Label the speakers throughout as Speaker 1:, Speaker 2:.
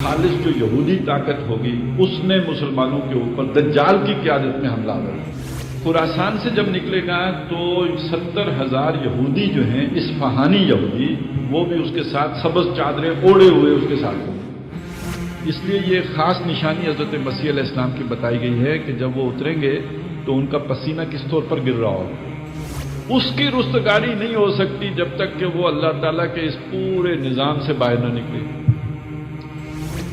Speaker 1: خالص جو یہودی طاقت ہوگی اس نے مسلمانوں کے اوپر دجال کی قیادت میں حملہ آور ہے۔ خراسان سے جب نکلے گا تو 70,000 یہودی جو ہیں اصفہانی یہودی، وہ بھی اس کے ساتھ سبز چادریں اوڑے ہوئے اس کے ساتھ ہوں گے۔ اس لیے یہ خاص نشانی حضرت مسیح علیہ السلام کی بتائی گئی ہے کہ جب وہ اتریں گے تو ان کا پسینہ کس طور پر گر رہا ہوگا۔ اس کی رستگاری نہیں ہو سکتی جب تک کہ وہ اللہ تعالیٰ کے اس پورے نظام سے باہر نہ نکلے۔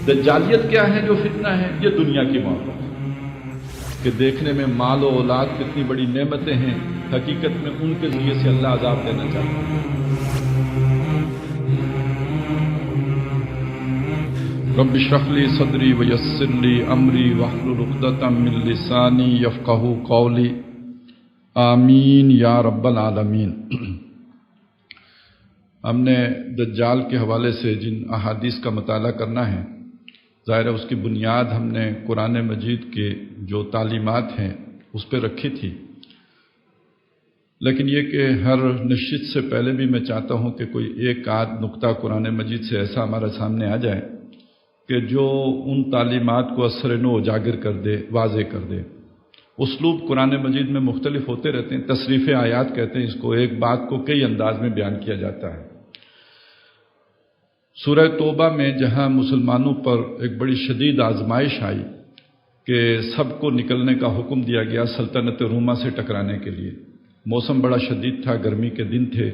Speaker 1: دجالیت کیا ہے جو فتنہ ہے؟ یہ دنیا کی محبت کہ دیکھنے میں مال و اولاد کتنی بڑی نعمتیں ہیں، حقیقت میں ان کے ذریعے سے اللہ عذاب دینا چاہتا ہے۔ رب اشرح لی صدری ویسر لی امری واحلل عقدۃ من لسانی یفقہوا قولی آمین یا رب العالمین۔ ہم نے دجال کے حوالے سے جن احادیث کا مطالعہ کرنا ہے، ظاہر ہے اس کی بنیاد ہم نے قرآن مجید کے جو تعلیمات ہیں اس پہ رکھی تھی، لیکن یہ کہ ہر نشست سے پہلے بھی میں چاہتا ہوں کہ کوئی ایک آدھ نقطہ قرآن مجید سے ایسا ہمارے سامنے آ جائے کہ جو ان تعلیمات کو اثر نو اجاگر کر دے، واضح کر دے۔ اسلوب قرآن مجید میں مختلف ہوتے رہتے ہیں، تصریف آیات کہتے ہیں اس کو، ایک بات کو کئی انداز میں بیان کیا جاتا ہے۔ سورہ توبہ میں جہاں مسلمانوں پر ایک بڑی شدید آزمائش آئی کہ سب کو نکلنے کا حکم دیا گیا سلطنت رومہ سے ٹکرانے کے لیے، موسم بڑا شدید تھا، گرمی کے دن تھے،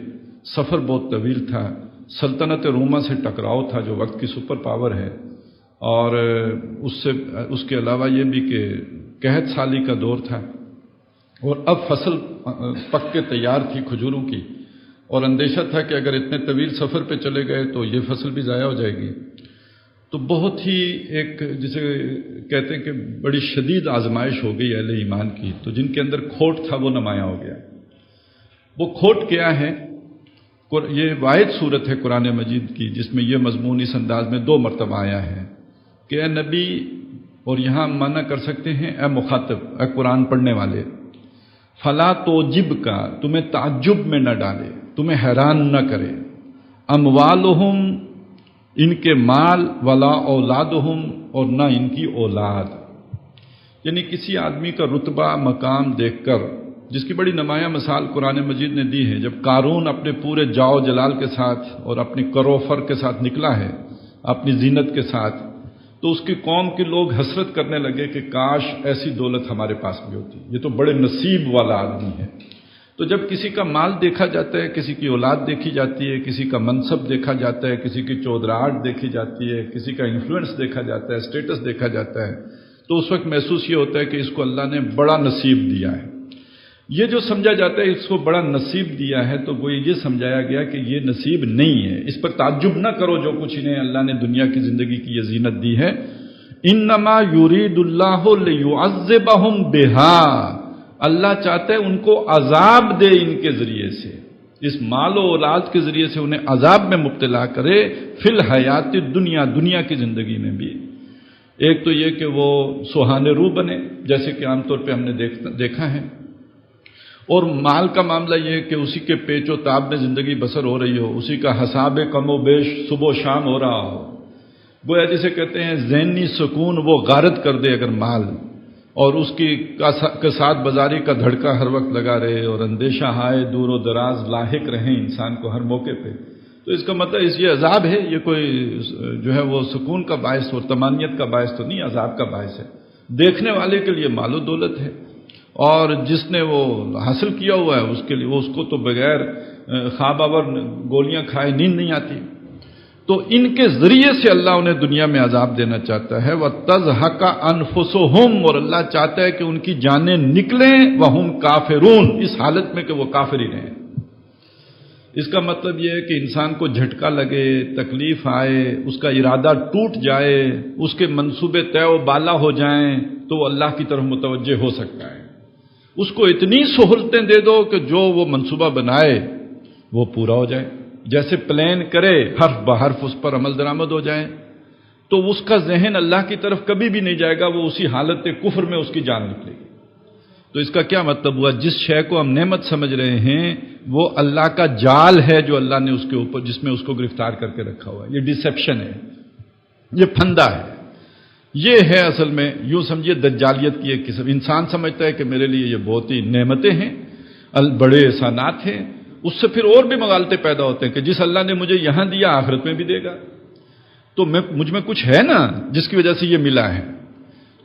Speaker 1: سفر بہت طویل تھا، سلطنت رومہ سے ٹکراؤ تھا جو وقت کی سپر پاور ہے، اور اس کے علاوہ یہ بھی کہ قحط سالی کا دور تھا، اور اب فصل پک کے تیار تھی کھجوروں کی، اور اندیشہ تھا کہ اگر اتنے طویل سفر پہ چلے گئے تو یہ فصل بھی ضائع ہو جائے گی۔ تو بہت ہی ایک جسے کہتے ہیں کہ بڑی شدید آزمائش ہو گئی اہل ایمان کی، تو جن کے اندر کھوٹ تھا وہ نمایاں ہو گیا۔ وہ کھوٹ کیا ہے؟ یہ واحد صورت ہے قرآن مجید کی جس میں یہ مضمون اس انداز میں 2 مرتبہ آیا ہے کہ اے نبی، اور یہاں معنی کر سکتے ہیں اے مخاطب، اے قرآن پڑھنے والے، فلا توجب کا، تمہیں تعجب میں نہ ڈالے، تمہیں حیران نہ کرے، اموالہم، ان کے مال، ولا اولادہم، اور نہ ان کی اولاد۔ یعنی کسی آدمی کا رتبہ مقام دیکھ کر، جس کی بڑی نمایاں مثال قرآن مجید نے دی ہے، جب قارون اپنے پورے جاؤ جلال کے ساتھ اور اپنی کرو فر کے ساتھ نکلا ہے، اپنی زینت کے ساتھ، تو اس کی قوم کے لوگ حسرت کرنے لگے کہ کاش ایسی دولت ہمارے پاس بھی ہوتی، یہ تو بڑے نصیب والا آدمی ہے۔ تو جب کسی کا مال دیکھا جاتا ہے، کسی کی اولاد دیکھی جاتی ہے، کسی کا منصب دیکھا جاتا ہے، کسی کی چودراہٹ دیکھی جاتی ہے، کسی کا انفلوئنس دیکھا جاتا ہے، اسٹیٹس دیکھا جاتا ہے، تو اس وقت محسوس یہ ہوتا ہے کہ اس کو اللہ نے بڑا نصیب دیا ہے۔ یہ جو سمجھا جاتا ہے اس کو بڑا نصیب دیا ہے، تو وہ یہ سمجھایا گیا کہ یہ نصیب نہیں ہے، اس پر تعجب نہ کرو جو کچھ انہیں اللہ نے دنیا کی زندگی کی یہ زینت دی ہے۔ انما یرید اللہ لیعذبہم بہا، اللہ چاہتا ہے ان کو عذاب دے ان کے ذریعے سے، اس مال و اولاد کے ذریعے سے انہیں عذاب میں مبتلا کرے، فی الحیات دنیا، دنیا کی زندگی میں بھی۔ ایک تو یہ کہ وہ سہانے روح بنے، جیسے کہ عام طور پہ ہم نے دیکھا ہے، اور مال کا معاملہ یہ کہ اسی کے پیچ و تاب میں زندگی بسر ہو رہی ہو، اسی کا حساب کم و بیش صبح و شام ہو رہا ہو، گویا جسے کہتے ہیں ذہنی سکون وہ غارت کر دے اگر مال، اور اس کی کساد بازاری کا دھڑکا ہر وقت لگا رہے، اور اندیشہ ہائے دور و دراز لاحق رہیں انسان کو ہر موقع پہ، تو اس کا مطلب یہ عذاب ہے، یہ کوئی جو ہے وہ سکون کا باعث اور طمانینت کا باعث تو نہیں، عذاب کا باعث ہے۔ دیکھنے والے کے لیے مال و دولت ہے، اور جس نے وہ حاصل کیا ہوا ہے اس کے لیے اس کو تو بغیر خواب آور گولیاں کھائے نیند نہیں آتی۔ تو ان کے ذریعے سے اللہ انہیں دنیا میں عذاب دینا چاہتا ہے۔ وَتَزْهَقَ أَنفُسُهُمْ، اور اللہ چاہتا ہے کہ ان کی جانیں نکلیں، وَهُمْ كَافِرُونَ، اس حالت میں کہ وہ کافر ہی رہیں۔ اس کا مطلب یہ ہے کہ انسان کو جھٹکا لگے، تکلیف آئے، اس کا ارادہ ٹوٹ جائے، اس کے منصوبے طے و بالا ہو جائیں، تو وہ اللہ کی طرف متوجہ ہو سکتا ہے۔ اس کو اتنی سہولتیں دے دو کہ جو وہ منصوبہ بنائے وہ پورا ہو جائے، جیسے پلان کرے حرف بحرف اس پر عمل درآمد ہو جائے، تو اس کا ذہن اللہ کی طرف کبھی بھی نہیں جائے گا، وہ اسی حالت کفر میں اس کی جان نکلے گی۔ تو اس کا کیا مطلب ہوا؟ جس شے کو ہم نعمت سمجھ رہے ہیں وہ اللہ کا جال ہے جو اللہ نے اس کے اوپر، جس میں اس کو گرفتار کر کے رکھا ہوا ہے، یہ ڈسیپشن ہے۔ یہ پھندا ہے، یہ ہے اصل میں یوں سمجھیے دجالیت کی ایک قسم۔ انسان سمجھتا ہے کہ میرے لیے یہ بہت ہی نعمتیں ہیں، بڑے احسانات ہیں، اس سے پھر اور بھی مغالطے پیدا ہوتے ہیں کہ جس اللہ نے مجھے یہاں دیا آخرت میں بھی دے گا، تو مجھ میں کچھ ہے نا جس کی وجہ سے یہ ملا ہے،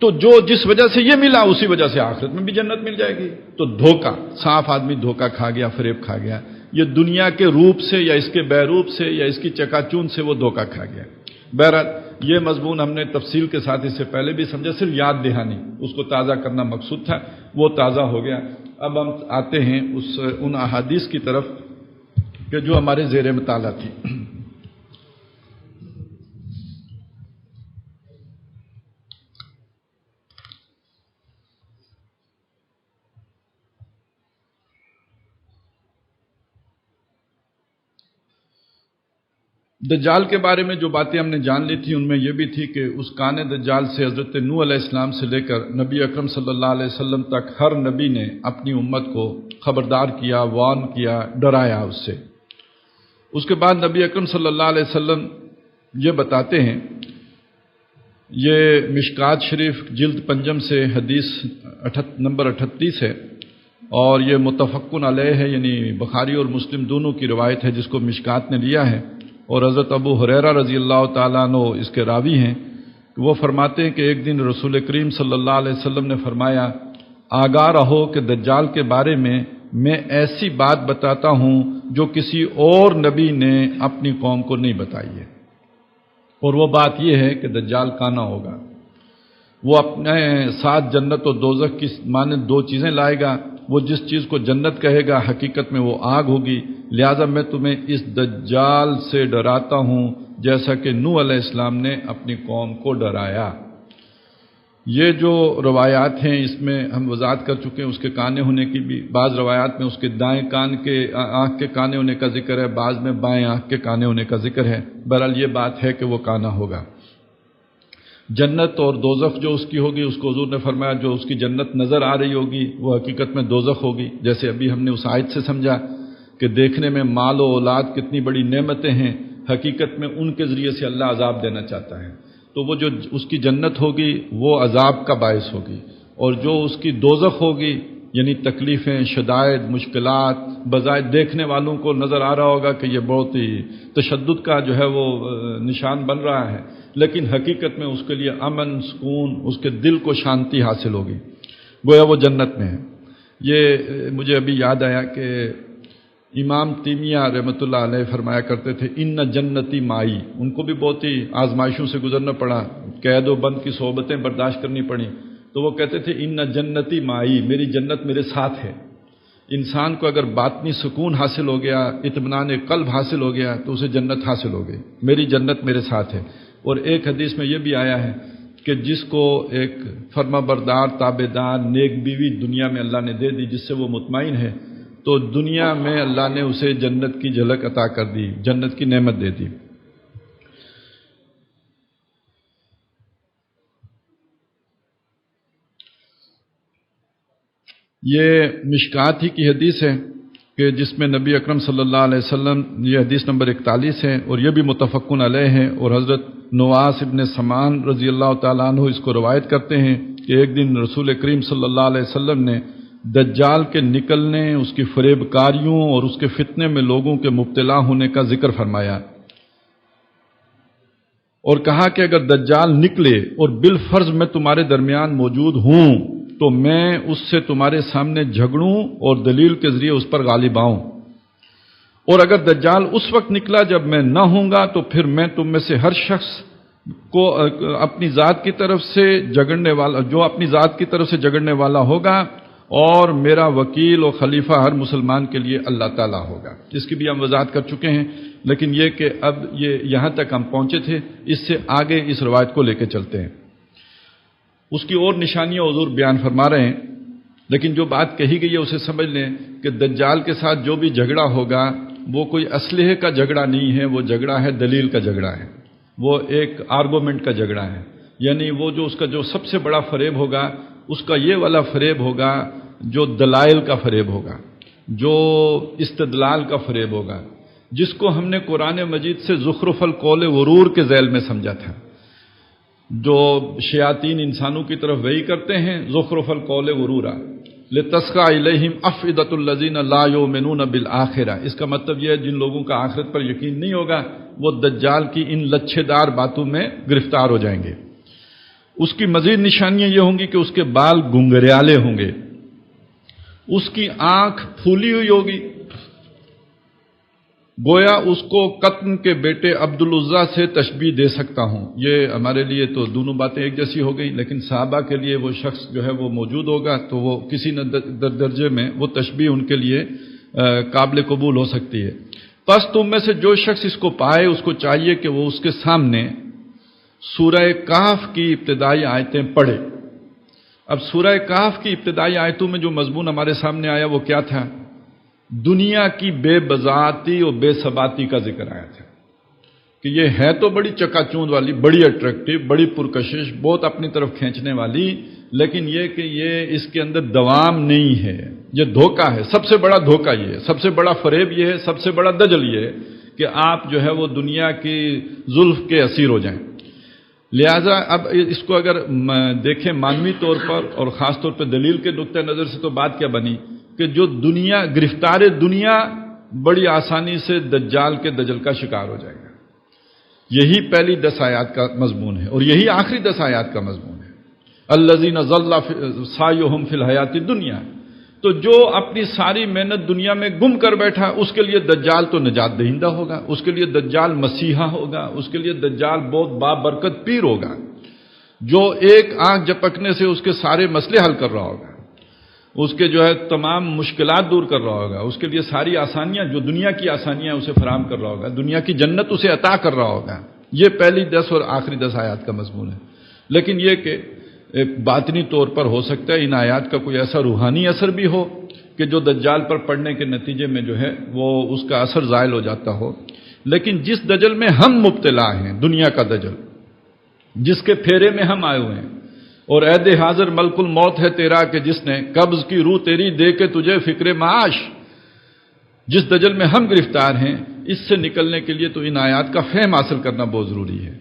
Speaker 1: تو جو جس وجہ سے یہ ملا اسی وجہ سے آخرت میں بھی جنت مل جائے گی۔ تو دھوکہ، صاف آدمی دھوکہ کھا گیا، فریب کھا گیا، یہ دنیا کے روپ سے یا اس کے بے-روپ سے یا اس کی چکا چون سے وہ دھوکہ کھا گیا۔ بہرحال یہ مضمون ہم نے تفصیل کے ساتھ اس سے پہلے بھی سمجھا، صرف یاد دہانی اس کو تازہ کرنا مقصود تھا، وہ تازہ ہو گیا۔ اب ہم آتے ہیں ان احادیث کی طرف کہ جو ہمارے زیر مطالعہ تھی۔ دجال کے بارے میں جو باتیں ہم نے جان لی تھی ان میں یہ بھی تھی کہ اس کان دجال سے حضرت نوح علیہ السلام سے لے کر نبی اکرم صلی اللہ علیہ وسلم تک ہر نبی نے اپنی امت کو خبردار کیا، وارن کیا، ڈرایا اس سے۔ اس کے بعد نبی اکرم صلی اللہ علیہ وسلم یہ بتاتے ہیں، یہ مشکات شریف جلد پنجم سے حدیث نمبر 38 ہے، اور یہ متفقن علیہ ہے، یعنی بخاری اور مسلم دونوں کی روایت ہے جس کو مشکات نے لیا ہے، اور حضرت ابو ہریرہ رضی اللہ تعالیٰ عنہ اس کے راوی ہیں۔ وہ فرماتے ہیں کہ ایک دن رسول کریم صلی اللہ علیہ وسلم نے فرمایا، آگاہ رہو کہ دجال کے بارے میں ایسی بات بتاتا ہوں جو کسی اور نبی نے اپنی قوم کو نہیں بتائی ہے، اور وہ بات یہ ہے کہ دجال کانا ہوگا، وہ اپنے ساتھ جنت و دوزخ کی مانند دو چیزیں لائے گا، وہ جس چیز کو جنت کہے گا حقیقت میں وہ آگ ہوگی، لہذا میں تمہیں اس دجال سے ڈراتا ہوں جیسا کہ نوح علیہ السلام نے اپنی قوم کو ڈرایا۔ یہ جو روایات ہیں اس میں ہم وضاحت کر چکے ہیں اس کے کانے ہونے کی بھی، بعض روایات میں اس کے دائیں کان کے آنکھ کے کانے ہونے کا ذکر ہے، بعض میں بائیں آنکھ کے کانے ہونے کا ذکر ہے۔ بہرحال یہ بات ہے کہ وہ کانا ہوگا۔ جنت اور دوزخ جو اس کی ہوگی، اس کو حضور نے فرمایا جو اس کی جنت نظر آ رہی ہوگی وہ حقیقت میں دوزخ ہوگی، جیسے ابھی ہم نے اس آیت سے سمجھا کہ دیکھنے میں مال و اولاد کتنی بڑی نعمتیں ہیں، حقیقت میں ان کے ذریعے سے اللہ عذاب دینا چاہتا ہے، تو وہ جو اس کی جنت ہوگی وہ عذاب کا باعث ہوگی، اور جو اس کی دوزخ ہوگی یعنی تکلیفیں، شدائد، مشکلات، بظاہر دیکھنے والوں کو نظر آ رہا ہوگا کہ یہ بہت ہی تشدد کا جو ہے وہ نشان بن رہا ہے، لیکن حقیقت میں اس کے لیے امن، سکون، اس کے دل کو شانتی حاصل ہوگی، گویا وہ جنت میں ہے۔ یہ مجھے ابھی یاد آیا کہ امام تیمیہ رحمۃ اللہ علیہ فرمایا کرتے تھے، ان جنتی مائی، ان کو بھی بہت ہی آزمائشوں سے گزرنا پڑا، قید و بند کی صحبتیں برداشت کرنی پڑیں، تو وہ کہتے تھے ان جنتی مائی، میری جنت میرے ساتھ ہے۔ انسان کو اگر باطنی سکون حاصل ہو گیا، اطمینان قلب حاصل ہو گیا تو اسے جنت حاصل ہو گئی، میری جنت میرے ساتھ ہے۔ اور ایک حدیث میں یہ بھی آیا ہے کہ جس کو ایک فرما بردار، تابع دار، نیک بیوی دنیا میں اللہ نے دے دی جس سے وہ مطمئن ہے، تو دنیا میں اللہ نے اسے جنت کی جھلک عطا کر دی، جنت کی نعمت دے دی۔ یہ مشکات ہی کی حدیث ہے کہ جس میں نبی اکرم صلی اللہ علیہ وسلم، یہ حدیث نمبر 41 ہے اور یہ بھی متفقن علیہ ہے، اور حضرت نواس ابن سمان رضی اللہ تعالیٰ عنہ اس کو روایت کرتے ہیں کہ ایک دن رسول کریم صلی اللہ علیہ وسلم نے دجال کے نکلنے، اس کی فریب کاریوں اور اس کے فتنے میں لوگوں کے مبتلا ہونے کا ذکر فرمایا، اور کہا کہ اگر دجال نکلے اور بالفرض میں تمہارے درمیان موجود ہوں تو میں اس سے تمہارے سامنے جھگڑوں اور دلیل کے ذریعے اس پر غالب آؤں، اور اگر دجال اس وقت نکلا جب میں نہ ہوں گا تو پھر میں تم میں سے ہر شخص کو اپنی ذات کی طرف سے جھگڑنے والا، جو اپنی ذات کی طرف سے جھگڑنے والا ہوگا، اور میرا وکیل اور خلیفہ ہر مسلمان کے لیے اللہ تعالیٰ ہوگا۔ اس کی بھی ہم وضاحت کر چکے ہیں، لیکن یہ کہ اب یہ یہاں تک ہم پہنچے تھے، اس سے آگے اس روایت کو لے کے چلتے ہیں۔ اس کی اور نشانیاں حضور بیان فرما رہے ہیں، لیکن جو بات کہی گئی ہے اسے سمجھ لیں کہ دجال کے ساتھ جو بھی جھگڑا ہوگا وہ کوئی اسلحے کا جھگڑا نہیں ہے، وہ جھگڑا ہے دلیل کا جھگڑا ہے، وہ ایک آرگومنٹ کا جھگڑا ہے، یعنی وہ جو اس کا جو سب سے بڑا فریب ہوگا اس کا یہ والا فریب ہوگا جو دلائل کا فریب ہوگا، جو استدلال کا فریب ہوگا، جس کو ہم نے قرآن مجید سے زخرف القول غرور کے ذیل میں سمجھا تھا جو شیاطین انسانوں کی طرف وحی کرتے ہیں زخرف القول غرورا لتسقى الیہم افئدۃ الذین لا یؤمنون بالآخرہ، اس کا مطلب یہ ہے جن لوگوں کا آخرت پر یقین نہیں ہوگا وہ دجال کی ان لچھے دار باتوں میں گرفتار ہو جائیں گے۔ اس کی مزید نشانیاں یہ ہوں گی کہ اس کے بال گنگریالے ہوں گے، اس کی آنکھ پھولی ہوئی ہوگی، گویا اس کو قطن کے بیٹے عبدالعزیٰ سے تشبیہ دے سکتا ہوں۔ یہ ہمارے لیے تو دونوں باتیں ایک جیسی ہو گئی، لیکن صحابہ کے لیے وہ شخص جو ہے وہ موجود ہوگا تو وہ کسی نہ درجے میں وہ تشبیہ ان کے لیے قابل قبول ہو سکتی ہے۔ پس تم میں سے جو شخص اس کو پائے اس کو چاہیے کہ وہ اس کے سامنے سورہ کہف کی ابتدائی آیتیں پڑھے۔ اب سورہ کہف کی ابتدائی آیتوں میں جو مضمون ہمارے سامنے آیا وہ کیا تھا؟ دنیا کی بے بذاتی اور بے ثباتی کا ذکر آیا تھا کہ یہ ہے تو بڑی چکا چوند والی، بڑی اٹریکٹیو، بڑی پرکشش، بہت اپنی طرف کھینچنے والی، لیکن یہ کہ یہ اس کے اندر دوام نہیں ہے، یہ دھوکہ ہے۔ سب سے بڑا دھوکہ یہ ہے، سب سے بڑا فریب یہ ہے، سب سے بڑا دجل یہ ہے کہ آپ جو ہے وہ دنیا کی زلف کے اسیر ہو جائیں۔ لہذا اب اس کو اگر دیکھیں مانوی طور پر اور خاص طور پہ دلیل کے نقطۂ نظر سے تو بات کیا بنی کہ جو دنیا گرفتار دنیا بڑی آسانی سے دجال کے دجل کا شکار ہو جائے گا۔ یہی پہلی 10 آیات کا مضمون ہے اور یہی آخری 10 آیات کا مضمون ہے۔ الذین ضل سعیہم فی الحیات الدنیا، تو جو اپنی ساری محنت دنیا میں گم کر بیٹھا اس کے لیے دجال تو نجات دہندہ ہوگا، اس کے لیے دجال مسیحا ہوگا، اس کے لیے دجال بہت بابرکت پیر ہوگا جو ایک آنکھ جھپکنے سے اس کے سارے مسئلے حل کر رہا ہوگا، اس کے جو ہے تمام مشکلات دور کر رہا ہوگا، اس کے لیے ساری آسانیاں جو دنیا کی آسانیاں اسے فراہم کر رہا ہوگا، دنیا کی جنت اسے عطا کر رہا ہوگا۔ یہ پہلی 10 اور آخری 10 آیات کا مضمون ہے۔ لیکن یہ کہ ایک باطنی طور پر ہو سکتا ہے ان آیات کا کوئی ایسا روحانی اثر بھی ہو کہ جو دجال پر پڑنے کے نتیجے میں جو ہے وہ اس کا اثر زائل ہو جاتا ہو۔ لیکن جس دجل میں ہم مبتلا ہیں، دنیا کا دجل جس کے پھیرے میں ہم آئے ہوئے ہیں، اور عہد حاضر ملک الموت ہے تیرا کہ جس نے قبض کی روح تیری دے کے تجھے فکر معاش، جس دجل میں ہم گرفتار ہیں اس سے نکلنے کے لیے تو ان آیات کا فہم حاصل کرنا بہت ضروری ہے۔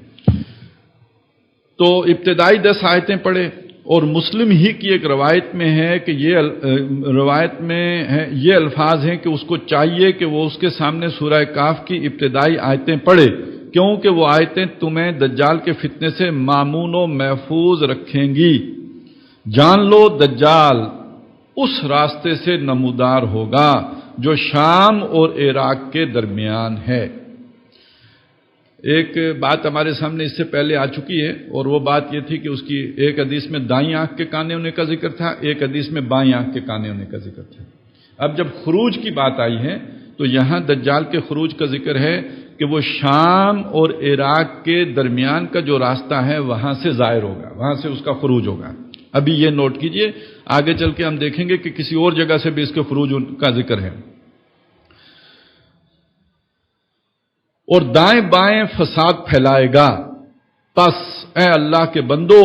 Speaker 1: تو ابتدائی 10 آیتیں پڑھے، اور مسلم ہی کی ایک روایت میں ہے کہ یہ الفاظ ہیں کہ اس کو چاہیے کہ وہ اس کے سامنے سورہ کہف کی ابتدائی آیتیں پڑھے، کیونکہ وہ آیتیں تمہیں دجال کے فتنے سے مامون و محفوظ رکھیں گی۔ جان لو دجال اس راستے سے نمودار ہوگا جو شام اور عراق کے درمیان ہے۔ ایک بات ہمارے سامنے اس سے پہلے آ چکی ہے، اور وہ بات یہ تھی کہ اس کی ایک حدیث میں دائیں آنکھ کے کانے ہونے کا ذکر تھا، ایک حدیث میں بائیں آنکھ کے کانے ہونے کا ذکر تھا۔ اب جب خروج کی بات آئی ہے تو یہاں دجال کے خروج کا ذکر ہے کہ وہ شام اور عراق کے درمیان کا جو راستہ ہے وہاں سے ظاہر ہوگا، وہاں سے اس کا خروج ہوگا۔ ابھی یہ نوٹ کیجئے، آگے چل کے ہم دیکھیں گے کہ کسی اور جگہ سے بھی اس کے خروج کا ذکر ہے۔ اور دائیں بائیں فساد پھیلائے گا، پس اے اللہ کے بندو،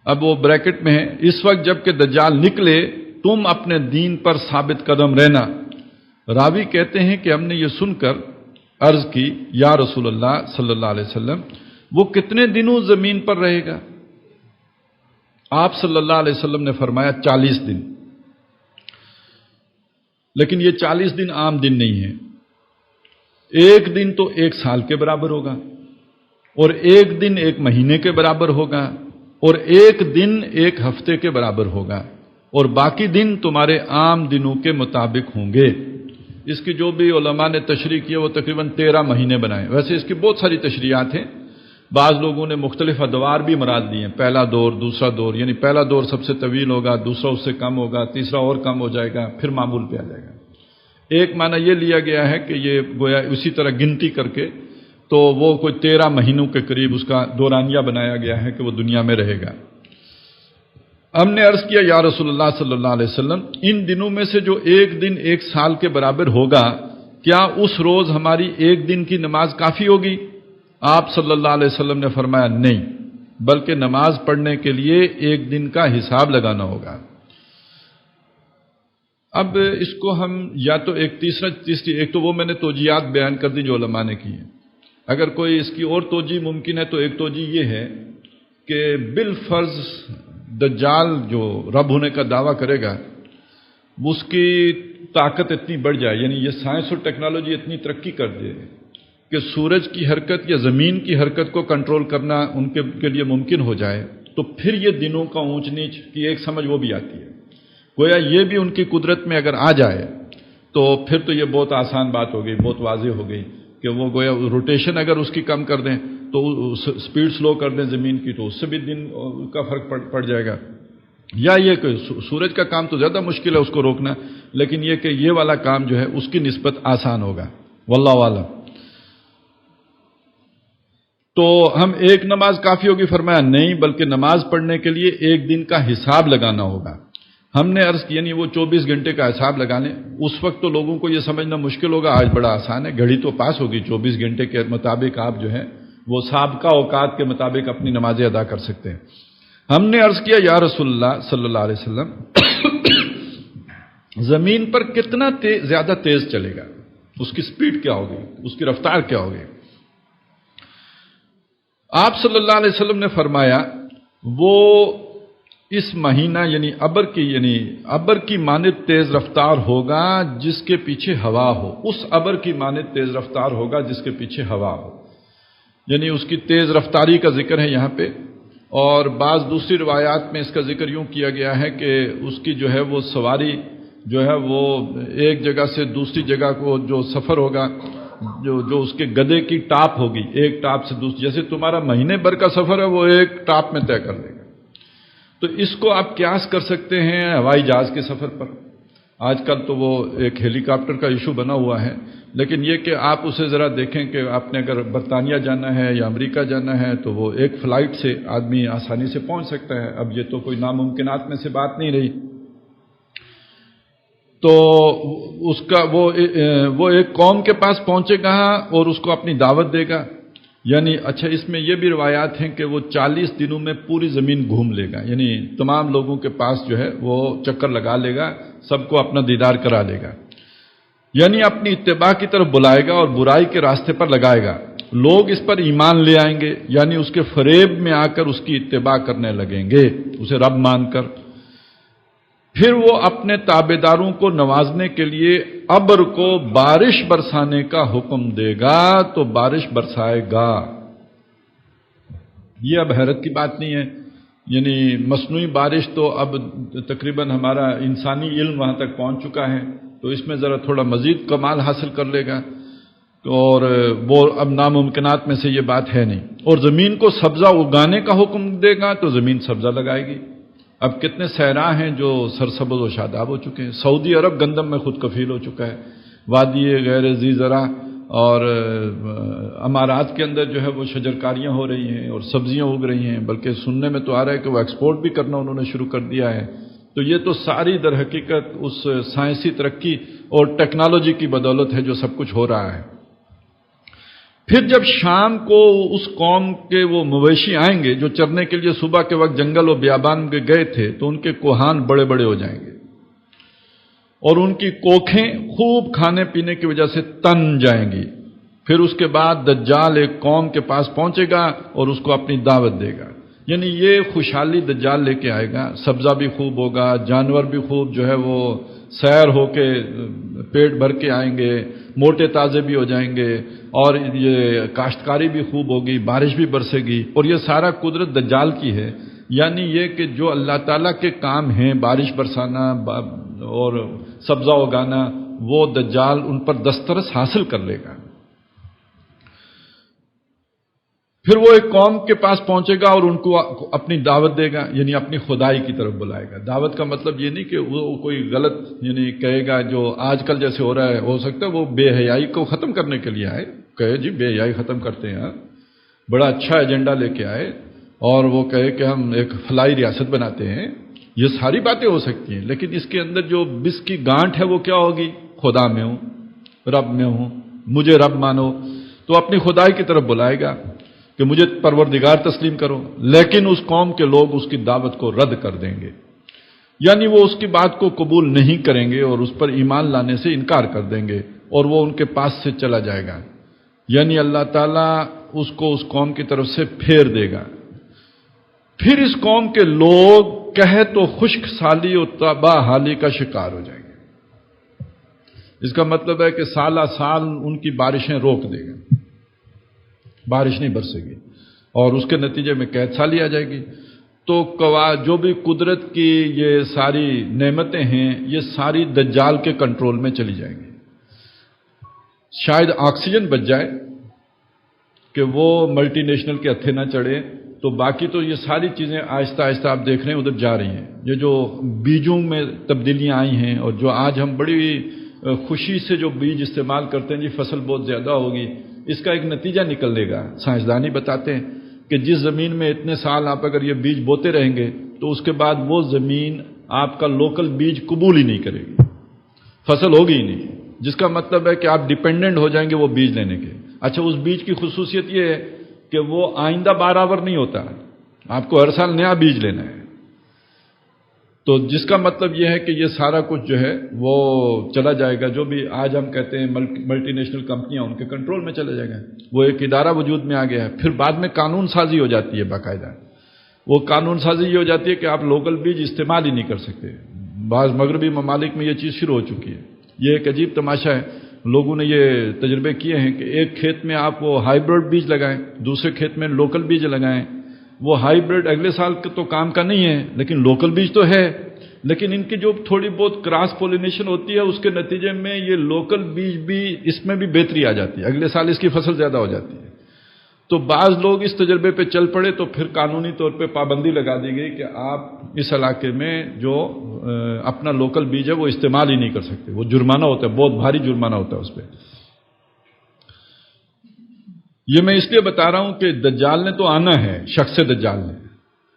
Speaker 1: اب وہ بریکٹ میں ہے، اس وقت جب کہ دجال نکلے تم اپنے دین پر ثابت قدم رہنا۔ راوی کہتے ہیں کہ ہم نے یہ سن کر عرض کی یا رسول اللہ صلی اللہ علیہ وسلم وہ کتنے دنوں زمین پر رہے گا؟ آپ صلی اللہ علیہ وسلم نے فرمایا 40 دن۔ لیکن یہ 40 دن عام دن نہیں ہے، ایک دن تو 1 سال کے برابر ہوگا، اور ایک دن 1 مہینے کے برابر ہوگا، اور ایک دن 1 ہفتے کے برابر ہوگا، اور باقی دن تمہارے عام دنوں کے مطابق ہوں گے۔ اس کی جو بھی علماء نے تشریح کی ہے وہ تقریباً 13 مہینے بنائے۔ ویسے اس کی بہت ساری تشریحات ہیں، بعض لوگوں نے مختلف ادوار بھی مراد دی ہیں، پہلا دور، دوسرا دور، یعنی پہلا دور سب سے طویل ہوگا، دوسرا اس سے کم ہوگا، تیسرا اور کم ہو جائے گا، پھر معمول پہ آ جائے گا۔ ایک معنی یہ لیا گیا ہے کہ یہ گویا اسی طرح گنتی کر کے تو وہ کوئی 13 مہینوں کے قریب اس کا دورانیہ بنایا گیا ہے کہ وہ دنیا میں رہے گا۔ ہم نے عرض کیا یا رسول اللہ صلی اللہ علیہ وسلم ان دنوں میں سے جو ایک دن 1 سال کے برابر ہوگا، کیا اس روز ہماری ایک دن کی نماز کافی ہوگی؟ آپ صلی اللہ علیہ وسلم نے فرمایا نہیں، بلکہ نماز پڑھنے کے لیے ایک دن کا حساب لگانا ہوگا۔ اب اس کو ہم یا تو تیسری ایک تو وہ میں نے توجیہات بیان کر دی جو علماء نے کی ہیں، اگر کوئی اس کی اور توجیہ ممکن ہے تو ایک توجیہ یہ ہے کہ بالفرض دجال جو رب ہونے کا دعویٰ کرے گا اس کی طاقت اتنی بڑھ جائے، یعنی یہ سائنس اور ٹیکنالوجی اتنی ترقی کر دے کہ سورج کی حرکت یا زمین کی حرکت کو کنٹرول کرنا ان کے لیے ممکن ہو جائے، تو پھر یہ دنوں کا اونچ نیچ کی ایک سمجھ وہ بھی آتی ہے۔ گویا یہ بھی ان کی قدرت میں اگر آ جائے تو پھر تو یہ بہت آسان بات ہو گئی، بہت واضح ہو گئی کہ وہ گویا روٹیشن اگر اس کی کم کر دیں تو سپیڈ سلو کر دیں زمین کی، تو اس سے بھی دن کا فرق پڑ جائے گا۔ یا یہ کہ سورج کا کام تو زیادہ مشکل ہے اس کو روکنا، لیکن یہ کہ یہ والا کام جو ہے اس کی نسبت آسان ہوگا، واللہ اعلم۔ تو ہم ایک نماز کافی ہوگی؟ فرمایا نہیں، بلکہ نماز پڑھنے کے لیے ایک دن کا حساب لگانا ہوگا۔ ہم نے عرض کی یعنی وہ 24 گھنٹے کا حساب لگا لیں۔ اس وقت تو لوگوں کو یہ سمجھنا مشکل ہوگا، آج بڑا آسان ہے، گھڑی تو پاس ہوگی، 24 گھنٹے کے مطابق آپ جو ہے وہ سابقہ اوقات کے مطابق اپنی نمازیں ادا کر سکتے ہیں۔ ہم نے عرض کیا یا رسول اللہ صلی اللہ علیہ وسلم زمین پر کتنا زیادہ تیز چلے گا، اس کی سپیڈ کیا ہوگی، اس کی رفتار کیا ہوگی؟ آپ صلی اللہ علیہ وسلم نے فرمایا وہ اس مہینہ یعنی ابر کی مانند تیز رفتار ہوگا جس کے پیچھے ہوا ہو، اس ابر کی مانند تیز رفتار ہوگا جس کے پیچھے ہوا ہو، یعنی اس کی تیز رفتاری کا ذکر ہے یہاں پہ۔ اور بعض دوسری روایات میں اس کا ذکر یوں کیا گیا ہے کہ اس کی جو ہے وہ سواری جو ہے وہ ایک جگہ سے دوسری جگہ کو جو سفر ہوگا، جو اس کے گدھے کی ٹاپ ہوگی، ایک ٹاپ سے دوسری، جیسے تمہارا مہینے بھر کا سفر ہے وہ ایک ٹاپ میں طے کر لے گا۔ تو اس کو آپ قیاس کر سکتے ہیں ہوائی جہاز کے سفر پر۔ آج کل تو وہ ایک ہیلی کاپٹر کا ایشو بنا ہوا ہے، لیکن یہ کہ آپ اسے ذرا دیکھیں کہ آپ نے اگر برطانیہ جانا ہے یا امریکہ جانا ہے تو وہ ایک فلائٹ سے آدمی آسانی سے پہنچ سکتا ہے۔ اب یہ تو کوئی ناممکنات میں سے بات نہیں رہی۔ تو اس کا وہ ایک قوم کے پاس پہنچے گا اور اس کو اپنی دعوت دے گا، یعنی اچھا اس میں یہ بھی روایات ہیں کہ وہ 40 دنوں میں پوری زمین گھوم لے گا، یعنی تمام لوگوں کے پاس جو ہے وہ چکر لگا لے گا، سب کو اپنا دیدار کرا لے گا، یعنی اپنی اتباع کی طرف بلائے گا اور برائی کے راستے پر لگائے گا۔ لوگ اس پر ایمان لے آئیں گے، یعنی اس کے فریب میں آ کر اس کی اتباع کرنے لگیں گے، اسے رب مان کر۔ پھر وہ اپنے تابعداروں کو نوازنے کے لیے ابر کو بارش برسانے کا حکم دے گا تو بارش برسائے گا۔ یہ اب حیرت کی بات نہیں ہے، یعنی مصنوعی بارش تو اب تقریباً ہمارا انسانی علم وہاں تک پہنچ چکا ہے، تو اس میں ذرا تھوڑا مزید کمال حاصل کر لے گا، اور وہ اب ناممکنات میں سے یہ بات ہے نہیں۔ اور زمین کو سبزہ اگانے کا حکم دے گا تو زمین سبزہ لگائے گی۔ اب کتنے صحرا ہیں جو سرسبز و شاداب ہو چکے ہیں، سعودی عرب گندم میں خود کفیل ہو چکا ہے، وادی غیر ذی زرع اور امارات کے اندر جو ہے وہ شجرکاریاں ہو رہی ہیں اور سبزیاں اگ رہی ہیں، بلکہ سننے میں تو آ رہا ہے کہ وہ ایکسپورٹ بھی کرنا انہوں نے شروع کر دیا ہے۔ تو یہ تو ساری در حقیقت اس سائنسی ترقی اور ٹیکنالوجی کی بدولت ہے جو سب کچھ ہو رہا ہے۔ پھر جب شام کو اس قوم کے وہ مویشی آئیں گے جو چرنے کے لیے صبح کے وقت جنگل و بیابان میں گئے تھے، تو ان کے کوہان بڑے بڑے ہو جائیں گے اور ان کی کوکھیں خوب کھانے پینے کی وجہ سے تن جائیں گی۔ پھر اس کے بعد دجال ایک قوم کے پاس پہنچے گا اور اس کو اپنی دعوت دے گا، یعنی یہ خوشحالی دجال لے کے آئے گا، سبزہ بھی خوب ہوگا، جانور بھی خوب جو ہے وہ سیر ہو کے پیٹ بھر کے آئیں گے، موٹے تازے بھی ہو جائیں گے، اور یہ کاشتکاری بھی خوب ہوگی، بارش بھی برسے گی، اور یہ سارا قدرت دجال کی ہے۔ یعنی یہ کہ جو اللہ تعالیٰ کے کام ہیں، بارش برسانا اور سبزہ اگانا، وہ دجال ان پر دسترس حاصل کر لے گا۔ پھر وہ ایک قوم کے پاس پہنچے گا اور ان کو اپنی دعوت دے گا، یعنی اپنی خدائی کی طرف بلائے گا۔ دعوت کا مطلب یہ نہیں کہ وہ کوئی غلط یعنی کہے گا جو آج کل جیسے ہو رہا ہے، ہو سکتا ہے وہ بے حیائی کو ختم کرنے کے لیے آئے، کہے جی بے حیائی ختم کرتے ہیں، بڑا اچھا ایجنڈا لے کے آئے، اور وہ کہے کہ ہم ایک فلاحی ریاست بناتے ہیں۔ یہ ساری باتیں ہو سکتی ہیں، لیکن اس کے اندر جو بس کی گانٹھ ہے وہ کیا ہوگی؟ خدا میں ہوں، رب میں ہوں، مجھے رب مانو۔ تو اپنی خدائی کی طرف بلائے گا کہ مجھے پروردگار تسلیم کرو، لیکن اس قوم کے لوگ اس کی دعوت کو رد کر دیں گے، یعنی وہ اس کی بات کو قبول نہیں کریں گے اور اس پر ایمان لانے سے انکار کر دیں گے، اور وہ ان کے پاس سے چلا جائے گا، یعنی اللہ تعالیٰ اس کو اس قوم کی طرف سے پھیر دے گا۔ پھر اس قوم کے لوگ کہے تو خشک سالی اور تباہ حالی کا شکار ہو جائیں گے۔ اس کا مطلب ہے کہ سالہ سال ان کی بارشیں روک دے گا، بارش نہیں برسے گی، اور اس کے نتیجے میں قحط سالی آ جائے گی۔ تو جو بھی قدرت کی یہ ساری نعمتیں ہیں یہ ساری دجال کے کنٹرول میں چلی جائیں گی۔ شاید آکسیجن بچ جائے کہ وہ ملٹی نیشنل کے ہتھے نہ چڑھے، تو باقی تو یہ ساری چیزیں آہستہ آہستہ آپ دیکھ رہے ہیں ادھر جا رہی ہیں۔ یہ جو بیجوں میں تبدیلیاں آئی ہیں اور جو آج ہم بڑی خوشی سے جو بیج استعمال کرتے ہیں، جی فصل بہت زیادہ ہوگی، اس کا ایک نتیجہ نکلے گا۔ سائنسدانی بتاتے ہیں کہ جس زمین میں اتنے سال آپ اگر یہ بیج بوتے رہیں گے تو اس کے بعد وہ زمین آپ کا لوکل بیج قبول ہی نہیں کرے گی، فصل ہوگی ہی نہیں، جس کا مطلب ہے کہ آپ ڈیپینڈنٹ ہو جائیں گے وہ بیج لینے کے۔ اچھا، اس بیج کی خصوصیت یہ ہے کہ وہ آئندہ برابر نہیں ہوتا، آپ کو ہر سال نیا بیج لینا ہے۔ تو جس کا مطلب یہ ہے کہ یہ سارا کچھ جو ہے وہ چلا جائے گا، جو بھی آج ہم کہتے ہیں ملٹی نیشنل کمپنیاں ان کے کنٹرول میں چلے جائے گا۔ وہ ایک ادارہ وجود میں آ گیا ہے۔ پھر بعد میں قانون سازی ہو جاتی ہے، باقاعدہ وہ قانون سازی یہ ہو جاتی ہے کہ آپ لوکل بیج استعمال ہی نہیں کر سکتے۔ بعض مغربی ممالک میں یہ چیز شروع ہو چکی ہے۔ یہ ایک عجیب تماشا ہے، لوگوں نے یہ تجربے کیے ہیں کہ ایک کھیت میں آپ وہ ہائیبرڈ بیج لگائیں، دوسرے کھیت میں لوکل بیج لگائیں۔ وہ ہائیبرڈ اگلے سال تو کام کا نہیں ہے لیکن لوکل بیج تو ہے، لیکن ان کی جو تھوڑی بہت کراس پولینیشن ہوتی ہے اس کے نتیجے میں یہ لوکل بیج بھی اس میں بھی بہتری آ جاتی ہے، اگلے سال اس کی فصل زیادہ ہو جاتی ہے۔ تو بعض لوگ اس تجربے پہ چل پڑے تو پھر قانونی طور پہ پابندی لگا دی گئی کہ آپ اس علاقے میں جو اپنا لوکل بیج ہے وہ استعمال ہی نہیں کر سکتے، وہ جرمانہ ہوتا ہے، بہت بھاری جرمانہ ہوتا ہے اس پہ۔ یہ میں اس لیے بتا رہا ہوں کہ دجال نے تو آنا ہے، شخص دجال نے،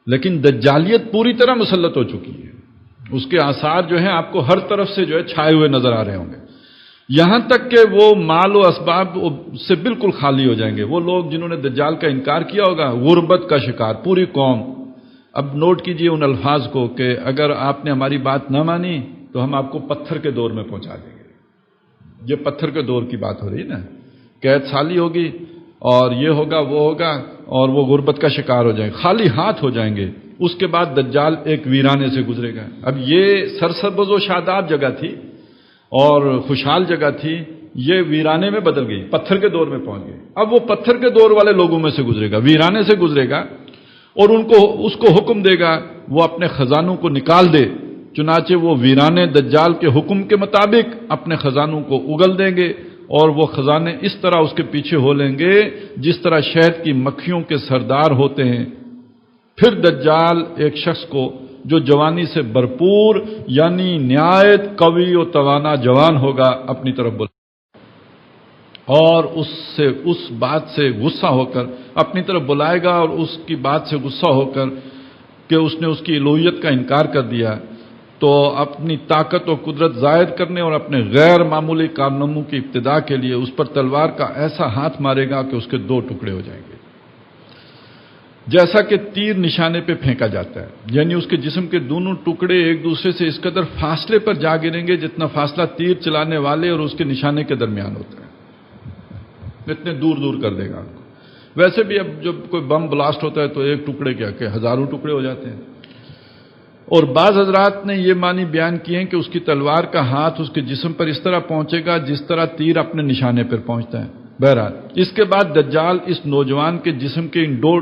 Speaker 1: لیکن دجالیت پوری طرح مسلط ہو چکی ہے، اس کے آثار جو ہیں آپ کو ہر طرف سے جو ہے چھائے ہوئے نظر آ رہے ہوں گے، یہاں تک کہ وہ مال و اسباب سے بالکل خالی ہو جائیں گے۔ وہ لوگ جنہوں نے دجال کا انکار کیا ہوگا، غربت کا شکار پوری قوم۔ اب نوٹ کیجئے ان الفاظ کو کہ اگر آپ نے ہماری بات نہ مانی تو ہم آپ کو پتھر کے دور میں پہنچا دیں گے۔ یہ پتھر کے دور کی بات ہو رہی ہے نا، قحط سالی ہوگی اور یہ ہوگا وہ ہوگا اور وہ غربت کا شکار ہو جائیں گے، خالی ہاتھ ہو جائیں گے۔ اس کے بعد دجال ایک ویرانے سے گزرے گا۔ اب یہ سرسبز و شاداب جگہ تھی اور خوشحال جگہ تھی، یہ ویرانے میں بدل گئی، پتھر کے دور میں پہنچ گئی۔ اب وہ پتھر کے دور والے لوگوں میں سے گزرے گا، ویرانے سے گزرے گا، اور اس کو حکم دے گا وہ اپنے خزانوں کو نکال دے۔ چنانچہ وہ ویرانے دجال کے حکم کے مطابق اپنے خزانوں کو اگل دیں گے، اور وہ خزانے اس طرح اس کے پیچھے ہو لیں گے جس طرح شہد کی مکھیوں کے سردار ہوتے ہیں۔ پھر دجال ایک شخص کو جو جوانی سے بھرپور یعنی نہایت قوی و توانا جوان ہوگا اپنی طرف بلا، اور اس بات سے غصہ ہو کر اپنی طرف بلائے گا، اور اس کی بات سے غصہ ہو کر کہ اس نے اس کی الوہیت کا انکار کر دیا، تو اپنی طاقت و قدرت ظاہر کرنے اور اپنے غیر معمولی کارناموں کی ابتدا کے لیے اس پر تلوار کا ایسا ہاتھ مارے گا کہ اس کے 2 ٹکڑے ہو جائیں گے، جیسا کہ تیر نشانے پہ پھینکا جاتا ہے، یعنی اس کے جسم کے دونوں ٹکڑے ایک دوسرے سے اس قدر فاصلے پر جا گریں گے جتنا فاصلہ تیر چلانے والے اور اس کے نشانے کے درمیان ہوتا ہے، اتنے دور دور کر دے گا۔ ویسے بھی اب جب کوئی بم بلاسٹ ہوتا ہے تو ایک ٹکڑے کیا کہ ہزاروں ٹکڑے ہو جاتے ہیں۔ اور بعض حضرات نے یہ معنی بیان کیے ہیں کہ اس کی تلوار کا ہاتھ اس کے جسم پر اس طرح پہنچے گا جس طرح تیر اپنے نشانے پر پہنچتا ہے۔ بہرحال اس کے بعد دجال اس نوجوان کے جسم کے ان 2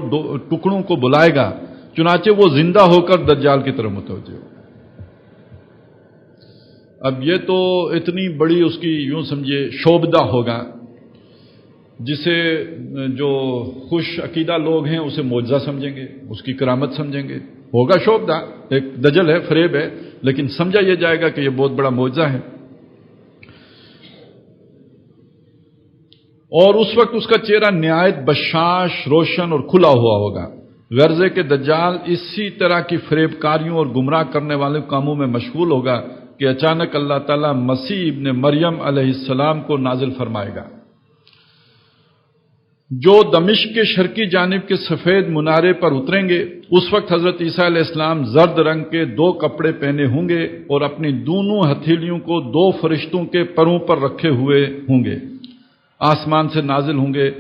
Speaker 1: ٹکڑوں کو بلائے گا، چنانچہ وہ زندہ ہو کر دجال کی طرف متوجہ ہوگا۔ اب یہ تو اتنی بڑی اس کی یوں سمجھے شوبدہ ہوگا، جسے جو خوش عقیدہ لوگ ہیں اسے معجزہ سمجھیں گے، اس کی کرامت سمجھیں گے، ہوگا شوبدہ، ایک دجل ہے، فریب ہے، لیکن سمجھا یہ جائے گا کہ یہ بہت بڑا معجزہ ہے۔ اور اس وقت اس کا چہرہ نہایت بشاش، روشن اور کھلا ہوا ہوگا، غرضے کہ دجال اسی طرح کی فریب کاریوں اور گمراہ کرنے والے کاموں میں مشغول ہوگا کہ اچانک اللہ تعالیٰ مسیح ابن مریم علیہ السلام کو نازل فرمائے گا، جو دمشق کے شرقی جانب کے سفید منارے پر اتریں گے۔ اس وقت حضرت عیسیٰ علیہ السلام زرد رنگ کے 2 کپڑے پہنے ہوں گے اور اپنی دونوں ہتھیلیوں کو 2 فرشتوں کے پروں پر رکھے ہوئے ہوں گے، آسمان سے نازل ہوں گے،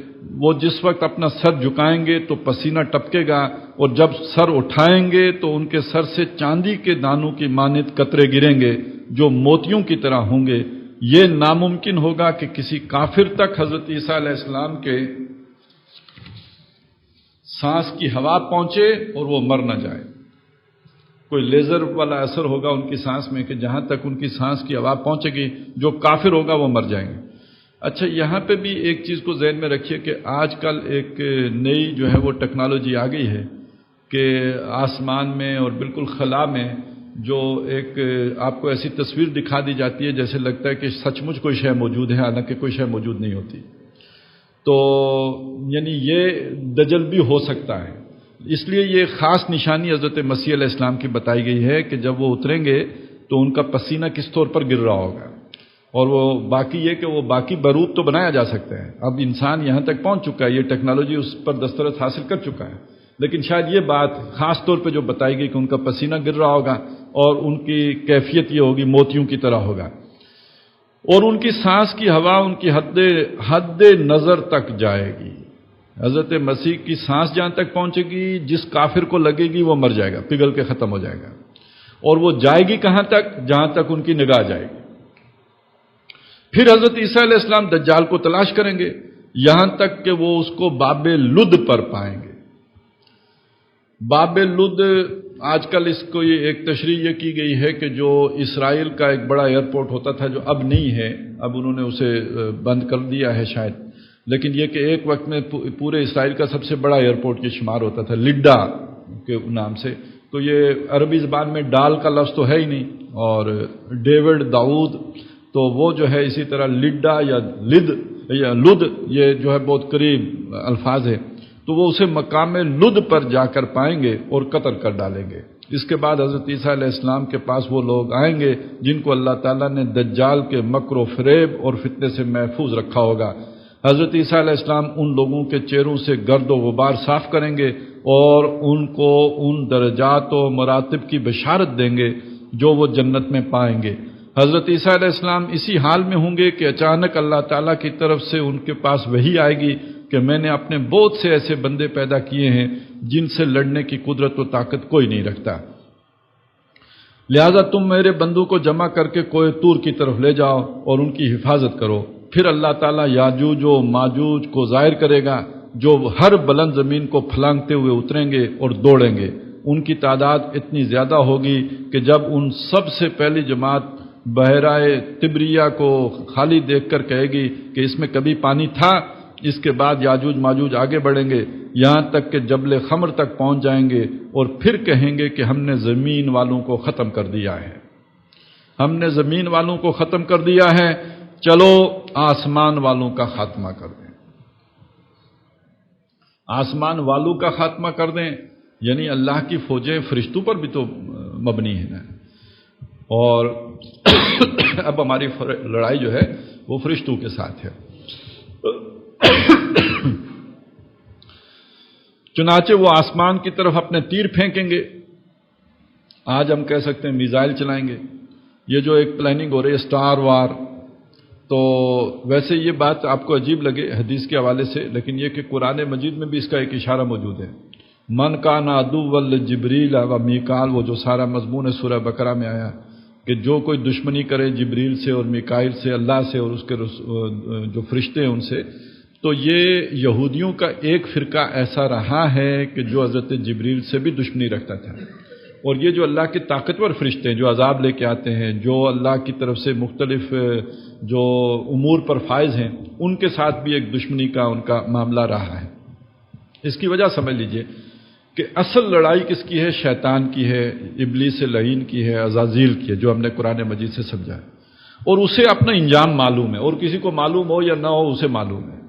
Speaker 1: وہ جس وقت اپنا سر جھکائیں گے تو پسینہ ٹپکے گا، اور جب سر اٹھائیں گے تو ان کے سر سے چاندی کے دانوں کی مانند قطرے گریں گے جو موتیوں کی طرح ہوں گے۔ یہ ناممکن ہوگا کہ کسی کافر تک حضرت عیسیٰ علیہ السلام کے سانس کی ہوا پہنچے اور وہ مر نہ جائے۔ کوئی لیزر والا اثر ہوگا ان کی سانس میں کہ جہاں تک ان کی سانس کی ہوا پہنچے گی جو کافر ہوگا وہ مر جائیں گے۔ اچھا، یہاں پہ بھی ایک چیز کو ذہن میں رکھیے کہ آج کل ایک نئی جو ہے وہ ٹیکنالوجی آ گئی ہے کہ آسمان میں اور بالکل خلا میں جو ایک آپ کو ایسی تصویر دکھا دی جاتی ہے جیسے لگتا ہے کہ سچ مچ کوئی شے موجود ہے، حالانکہ کوئی شے موجود نہیں ہوتی۔ تو یعنی یہ دجل بھی ہو سکتا ہے، اس لیے یہ خاص نشانی حضرت مسیح علیہ السلام کی بتائی گئی ہے کہ جب وہ اتریں گے تو ان کا پسینہ کس طور پر گر رہا ہوگا، اور وہ باقی یہ کہ وہ باقی بروپ تو بنایا جا سکتا ہے، اب انسان یہاں تک پہنچ چکا ہے، یہ ٹیکنالوجی اس پر دسترس حاصل کر چکا ہے، لیکن شاید یہ بات خاص طور پہ جو بتائی گئی کہ ان کا پسینہ گر رہا ہوگا اور ان کی کیفیت یہ ہوگی موتیوں کی طرح ہوگا، اور ان کی سانس کی ہوا ان کی حد نظر تک جائے گی۔ حضرت مسیح کی سانس جہاں تک پہنچے گی جس کافر کو لگے گی وہ مر جائے گا، پگھل کے ختم ہو جائے گا، اور وہ جائے گی کہاں تک؟ جہاں تک ان کی نگاہ جائے گی۔ پھر حضرت عیسیٰ علیہ السلام دجال کو تلاش کریں گے یہاں تک کہ وہ اس کو باب لد پر پائیں گے۔ باب لد آج کل اس کو ایک تشریح یہ کی گئی ہے کہ جو اسرائیل کا ایک بڑا ایئرپورٹ ہوتا تھا جو اب نہیں ہے، اب انہوں نے اسے بند کر دیا ہے شاید، لیکن یہ کہ ایک وقت میں پورے اسرائیل کا سب سے بڑا ایئرپورٹ یہ شمار ہوتا تھا لڈا کے نام سے، تو یہ عربی زبان میں ڈال کا لفظ تو ہے ہی نہیں، اور ڈیوڈ داؤد تو وہ جو ہے اسی طرح لڈا یا لد یہ جو ہے بہت قریب الفاظ ہے، تو وہ اسے مقام لد پر جا کر پائیں گے اور قتل کر ڈالیں گے۔ اس کے بعد حضرت عیسیٰ علیہ السلام کے پاس وہ لوگ آئیں گے جن کو اللہ تعالیٰ نے دجال کے مکر و فریب اور فتنے سے محفوظ رکھا ہوگا۔ حضرت عیسیٰ علیہ السلام ان لوگوں کے چہروں سے گرد و غبار صاف کریں گے اور ان کو ان درجات و مراتب کی بشارت دیں گے جو وہ جنت میں پائیں گے۔ حضرت عیسیٰ علیہ السلام اسی حال میں ہوں گے کہ اچانک اللہ تعالیٰ کی طرف سے ان کے پاس وحی آئے گی کہ میں نے اپنے بہت سے ایسے بندے پیدا کیے ہیں جن سے لڑنے کی قدرت و طاقت کوئی نہیں رکھتا، لہذا تم میرے بندوں کو جمع کر کے کوہ طور کی طرف لے جاؤ اور ان کی حفاظت کرو۔ پھر اللہ تعالیٰ یاجوج و ماجوج کو ظاہر کرے گا جو ہر بلند زمین کو پھلانگتے ہوئے اتریں گے اور دوڑیں گے۔ ان کی تعداد اتنی زیادہ ہوگی کہ جب ان سب سے پہلی جماعت بحیرہ تبریہ کو خالی دیکھ کر کہے گی کہ اس میں کبھی پانی تھا، اس کے بعد یاجوج ماجوج آگے بڑھیں گے یہاں تک کہ جبل خمر تک پہنچ جائیں گے اور پھر کہیں گے کہ ہم نے زمین والوں کو ختم کر دیا ہے، ہم نے زمین والوں کو ختم کر دیا ہے، چلو آسمان والوں کا خاتمہ کر دیں۔ آسمان والوں کا خاتمہ کر دیں یعنی اللہ کی فوجیں فرشتوں پر بھی تو مبنی ہے نا، اور اب ہماری لڑائی جو ہے وہ فرشتوں کے ساتھ ہے۔ چنانچہ وہ آسمان کی طرف اپنے تیر پھینکیں گے، آج ہم کہہ سکتے ہیں میزائل چلائیں گے، یہ جو ایک پلاننگ ہو رہی ہے سٹار وار، تو ویسے یہ بات آپ کو عجیب لگے حدیث کے حوالے سے، لیکن یہ کہ قرآن مجید میں بھی اس کا ایک اشارہ موجود ہے۔ من کان عدوا لجبریل و میکال، وہ جو سارا مضمون سورہ بقرہ میں آیا کہ جو کوئی دشمنی کرے جبریل سے اور میکائیل سے، اللہ سے اور اس کے جو فرشتے ہیں ان سے، تو یہ یہودیوں کا ایک فرقہ ایسا رہا ہے کہ جو حضرت جبریل سے بھی دشمنی رکھتا تھا، اور یہ جو اللہ کے طاقتور فرشتے ہیں جو عذاب لے کے آتے ہیں، جو اللہ کی طرف سے مختلف جو امور پر فائز ہیں، ان کے ساتھ بھی ایک دشمنی کا ان کا معاملہ رہا ہے۔ اس کی وجہ سمجھ لیجئے کہ اصل لڑائی کس کی ہے؟ شیطان کی ہے، ابلیس لعین کی ہے، عزازیل کی ہے، جو ہم نے قرآن مجید سے سمجھا ہے، اور اسے اپنا انجام معلوم ہے، اور کسی کو معلوم ہو یا نہ ہو اسے معلوم ہے۔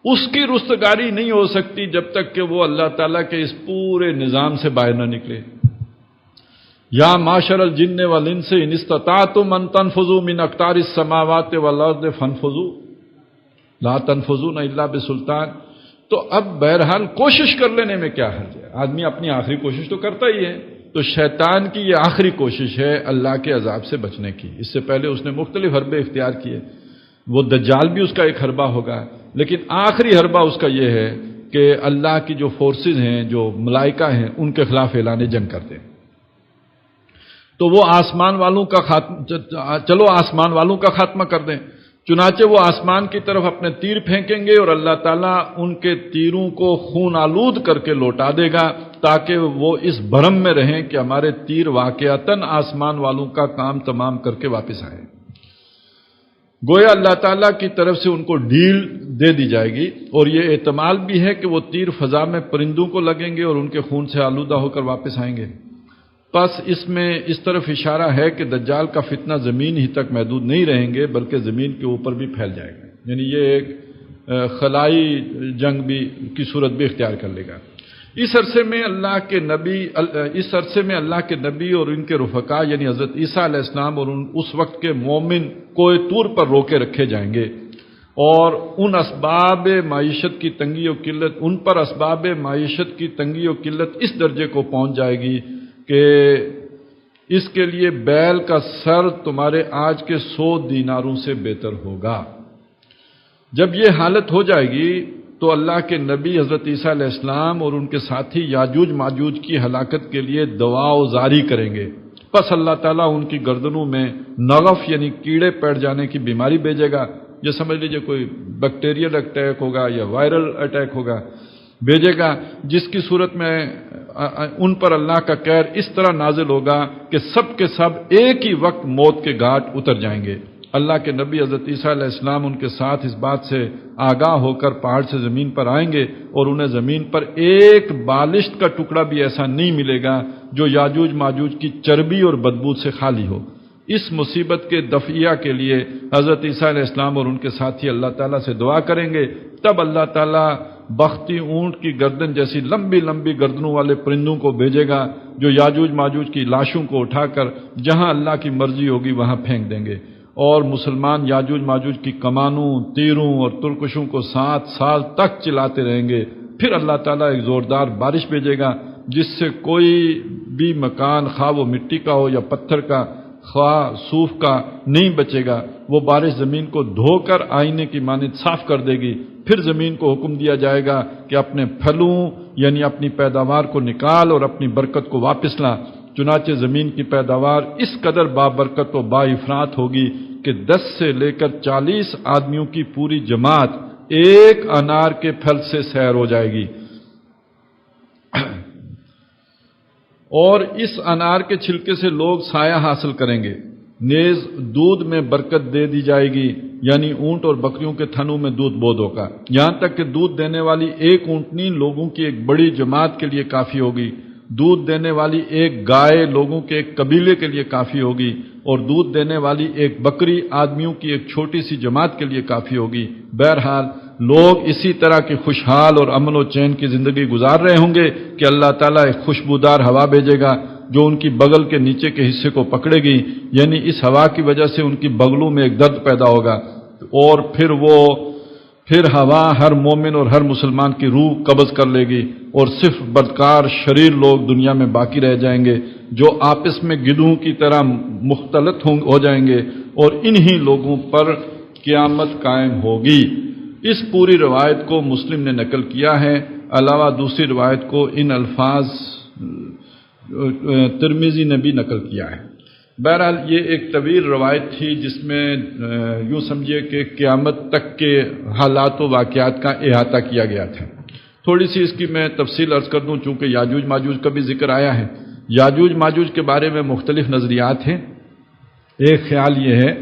Speaker 1: اس کی رستگاری نہیں ہو سکتی جب تک کہ وہ اللہ تعالیٰ کے اس پورے نظام سے باہر نہ نکلے۔ یا معاشر الجن والانس ان استطعتم ان تنفذوا من اقطار السماوات والارض فانفذوا لا تنفذون الا بسلطان۔ تو اب بہرحال کوشش کر لینے میں کیا حرج ہے، آدمی اپنی آخری کوشش تو کرتا ہی ہے۔ تو شیطان کی یہ آخری کوشش ہے اللہ کے عذاب سے بچنے کی۔ اس سے پہلے اس نے مختلف حربے اختیار کیے، وہ دجال بھی اس کا ایک حربہ ہوگا، لیکن آخری حربہ اس کا یہ ہے کہ اللہ کی جو فورسز ہیں، جو ملائکہ ہیں، ان کے خلاف اعلان جنگ کر دیں۔ تو وہ آسمان والوں کا چلو آسمان والوں کا خاتمہ کر دیں۔ چنانچہ وہ آسمان کی طرف اپنے تیر پھینکیں گے اور اللہ تعالیٰ ان کے تیروں کو خون آلود کر کے لوٹا دے گا، تاکہ وہ اس بھرم میں رہیں کہ ہمارے تیر واقعتاً آسمان والوں کا کام تمام کر کے واپس آئے۔ گویا اللہ تعالیٰ کی طرف سے ان کو ڈھیل دے دی جائے گی، اور یہ احتمال بھی ہے کہ وہ تیر فضا میں پرندوں کو لگیں گے اور ان کے خون سے آلودہ ہو کر واپس آئیں گے۔ پس اس میں اس طرف اشارہ ہے کہ دجال کا فتنہ زمین ہی تک محدود نہیں رہیں گے، بلکہ زمین کے اوپر بھی پھیل جائے گا، یعنی یہ ایک خلائی جنگ بھی کی صورت بھی اختیار کر لے گا۔ اس عرصے میں اللہ کے نبی اور ان کے رفقا یعنی حضرت عیسیٰ علیہ السلام اور اس وقت کے مومن کوہ طور پر روکے رکھے جائیں گے، اور ان اسباب معیشت کی تنگی و قلت ان پر اسباب معیشت کی تنگی و قلت اس درجے کو پہنچ جائے گی کہ اس کے لیے بیل کا سر تمہارے آج کے 100 دیناروں سے بہتر ہوگا۔ جب یہ حالت ہو جائے گی تو اللہ کے نبی حضرت عیسیٰ علیہ السلام اور ان کے ساتھی یاجوج ماجوج کی ہلاکت کے لیے دعا و زاری کریں گے۔ پس اللہ تعالیٰ ان کی گردنوں میں نغف یعنی کیڑے پیٹ جانے کی بیماری بھیجے گا، یہ سمجھ لیجئے کوئی بیکٹیریل اٹیک ہوگا یا وائرل اٹیک ہوگا، بھیجے گا، جس کی صورت میں ان پر اللہ کا قہر اس طرح نازل ہوگا کہ سب کے سب ایک ہی وقت موت کے گھاٹ اتر جائیں گے۔ اللہ کے نبی حضرت عیسیٰ علیہ السلام ان کے ساتھ اس بات سے آگاہ ہو کر پہاڑ سے زمین پر آئیں گے، اور انہیں زمین پر ایک بالشت کا ٹکڑا بھی ایسا نہیں ملے گا جو یاجوج ماجوج کی چربی اور بدبو سے خالی ہو۔ اس مصیبت کے دفعیہ کے لیے حضرت عیسیٰ علیہ السلام اور ان کے ساتھی اللہ تعالیٰ سے دعا کریں گے، تب اللہ تعالیٰ بختی اونٹ کی گردن جیسی لمبی لمبی گردنوں والے پرندوں کو بھیجے گا جو یاجوج ماجوج کی لاشوں کو اٹھا کر جہاں اللہ کی مرضی ہوگی وہاں پھینک دیں گے، اور مسلمان یاجوج ماجوج کی کمانوں، تیروں اور ترکشوں کو 7 سال تک چلاتے رہیں گے۔ پھر اللہ تعالیٰ ایک زوردار بارش بھیجے گا جس سے کوئی بھی مکان، خواہ وہ مٹی کا ہو یا پتھر کا، خواہ صوف کا، نہیں بچے گا۔ وہ بارش زمین کو دھو کر آئینے کی مانند صاف کر دے گی۔ پھر زمین کو حکم دیا جائے گا کہ اپنے پھلوں یعنی اپنی پیداوار کو نکال اور اپنی برکت کو واپس لا۔ چنانچہ زمین کی پیداوار اس قدر بابرکت و با افراط ہوگی کہ 10 سے لے کر 40 آدمیوں کی پوری جماعت ایک انار کے پھل سے سیر ہو جائے گی، اور اس انار کے چھلکے سے لوگ سایہ حاصل کریں گے۔ نیز دودھ میں برکت دے دی جائے گی، یعنی اونٹ اور بکریوں کے تھنوں میں دودھ بہت ہوگا، یہاں تک کہ دودھ دینے والی ایک اونٹنی لوگوں کی ایک بڑی جماعت کے لیے کافی ہوگی، دودھ دینے والی ایک گائے لوگوں کے ایک قبیلے کے لیے کافی ہوگی، اور دودھ دینے والی ایک بکری آدمیوں کی ایک چھوٹی سی جماعت کے لیے کافی ہوگی۔ بہرحال لوگ اسی طرح کی خوشحال اور امن و چین کی زندگی گزار رہے ہوں گے کہ اللہ تعالیٰ ایک خوشبودار ہوا بھیجے گا جو ان کی بغل کے نیچے کے حصے کو پکڑے گی، یعنی اس ہوا کی وجہ سے ان کی بغلوں میں ایک درد پیدا ہوگا، اور پھر ہوا ہر مومن اور ہر مسلمان کی روح قبض کر لے گی، اور صرف بدکار شریر لوگ دنیا میں باقی رہ جائیں گے جو آپس میں گدھوں کی طرح مختلط ہو جائیں گے، اور انہی لوگوں پر قیامت قائم ہوگی۔ اس پوری روایت کو مسلم نے نقل کیا ہے، علاوہ دوسری روایت کو ان الفاظ ترمذی نے بھی نقل کیا ہے۔ بہرحال یہ ایک طویل روایت تھی جس میں یوں سمجھیے کہ قیامت تک کے حالات و واقعات کا احاطہ کیا گیا تھا۔ تھوڑی سی اس کی میں تفصیل عرض کر دوں، چونکہ یاجوج ماجوج کا بھی ذکر آیا ہے۔ یاجوج ماجوج کے بارے میں مختلف نظریات ہیں۔ ایک خیال یہ ہے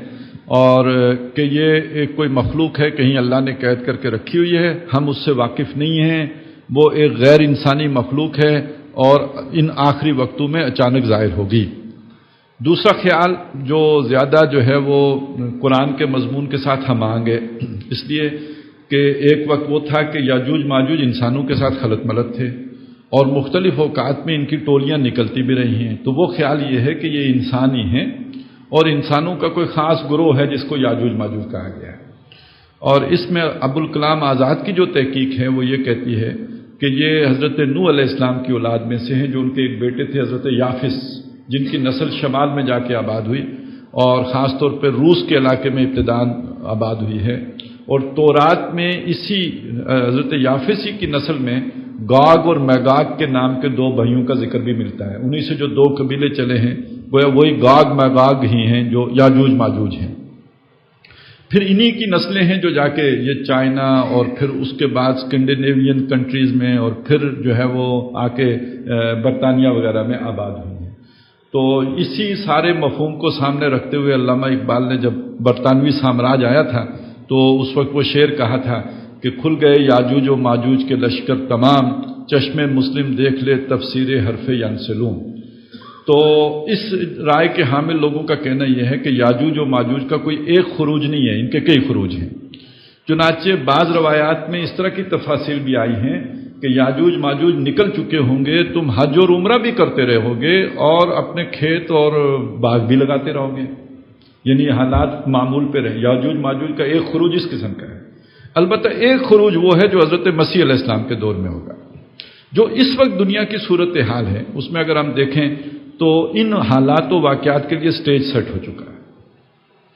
Speaker 1: اور کہ یہ ایک کوئی مخلوق ہے، کہیں اللہ نے قید کر کے رکھی ہوئی ہے، ہم اس سے واقف نہیں ہیں، وہ ایک غیر انسانی مخلوق ہے اور ان آخری وقتوں میں اچانک ظاہر ہوگی۔ دوسرا خیال جو زیادہ جو ہے وہ قرآن کے مضمون کے ساتھ ہم آہنگ ہے، اس لیے کہ ایک وقت وہ تھا کہ یاجوج ماجوج انسانوں کے ساتھ خلط ملط تھے، اور مختلف اوقات میں ان کی ٹولیاں نکلتی بھی رہی ہیں، تو وہ خیال یہ ہے کہ یہ انسانی ہیں اور انسانوں کا کوئی خاص گروہ ہے جس کو یاجوج ماجوج کہا گیا ہے۔ اور اس میں ابوالکلام آزاد کی جو تحقیق ہے وہ یہ کہتی ہے کہ یہ حضرت نوح علیہ السلام کی اولاد میں سے ہیں، جو ان کے ایک بیٹے تھے حضرت یافس، جن کی نسل شمال میں جا کے آباد ہوئی اور خاص طور پہ روس کے علاقے میں ابتداءً آباد ہوئی ہے، اور تورات میں اسی حضرت یافسی کی نسل میں گاگ اور میگاگ کے نام کے دو بھائیوں کا ذکر بھی ملتا ہے. انہی سے جو دو قبیلے چلے ہیں گویا وہی گاگ میگاگ ہی ہیں جو یاجوج ماجوج ہیں. پھر انہی کی نسلیں ہیں جو جا کے یہ چائنا اور پھر اس کے بعد اسکینڈینیوین کنٹریز میں اور پھر جو ہے وہ آ کے برطانیہ وغیرہ میں آباد ہوئی ہیں. تو اسی سارے مفہوم کو سامنے رکھتے ہوئے علامہ اقبال نے جب برطانوی سامراج آیا تھا تو اس وقت وہ شعر کہا تھا کہ کھل گئے یاجوج و ماجوج کے لشکر تمام، چشم مسلم دیکھ لے تفسیر حرف ینسلون. تو اس رائے کے حامل لوگوں کا کہنا یہ ہے کہ یاجوج و ماجوج کا کوئی ایک خروج نہیں ہے، ان کے کئی خروج ہیں. چنانچہ بعض روایات میں اس طرح کی تفاصیل بھی آئی ہیں کہ یاجوج ماجوج نکل چکے ہوں گے، تم حج اور عمرہ بھی کرتے رہو گے اور اپنے کھیت اور باغ بھی لگاتے رہو گے. یعنی حالات معمول پہ رہے. یاجوج ماجوج کا ایک خروج اس قسم کا ہے. البتہ ایک خروج وہ ہے جو حضرت مسیح علیہ السلام کے دور میں ہوگا. جو اس وقت دنیا کی صورتحال ہے اس میں اگر ہم دیکھیں تو ان حالات و واقعات کے لیے سٹیج سیٹ ہو چکا ہے.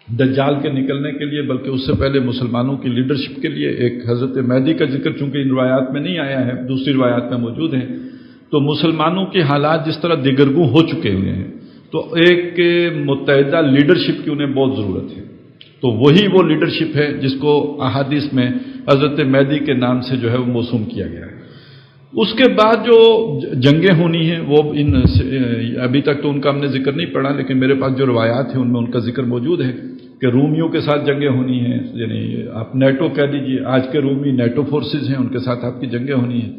Speaker 1: دجال کے نکلنے کے لیے، بلکہ اس سے پہلے مسلمانوں کی لیڈرشپ کے لیے ایک حضرت مہدی کا ذکر چونکہ ان روایات میں نہیں آیا ہے، دوسری روایات میں موجود ہیں. تو مسلمانوں کے حالات جس طرح دگرگوں ہو چکے ہوئے ہیں تو ایک متحدہ لیڈرشپ کی انہیں بہت ضرورت ہے. تو وہی وہ لیڈرشپ ہے جس کو احادیث میں حضرت مہدی کے نام سے جو ہے وہ موسوم کیا گیا ہے. اس کے بعد جو جنگیں ہونی ہیں وہ ابھی تک تو ان کا ہم نے ذکر نہیں پڑھا، لیکن میرے پاس جو روایات ہیں ان میں ان کا ذکر موجود ہے کہ رومیوں کے ساتھ جنگیں ہونی ہیں. یعنی آپ نیٹو کہہ دیجیے، آج کے رومی نیٹو فورسز ہیں، ان کے ساتھ آپ کی جنگیں ہونی ہیں.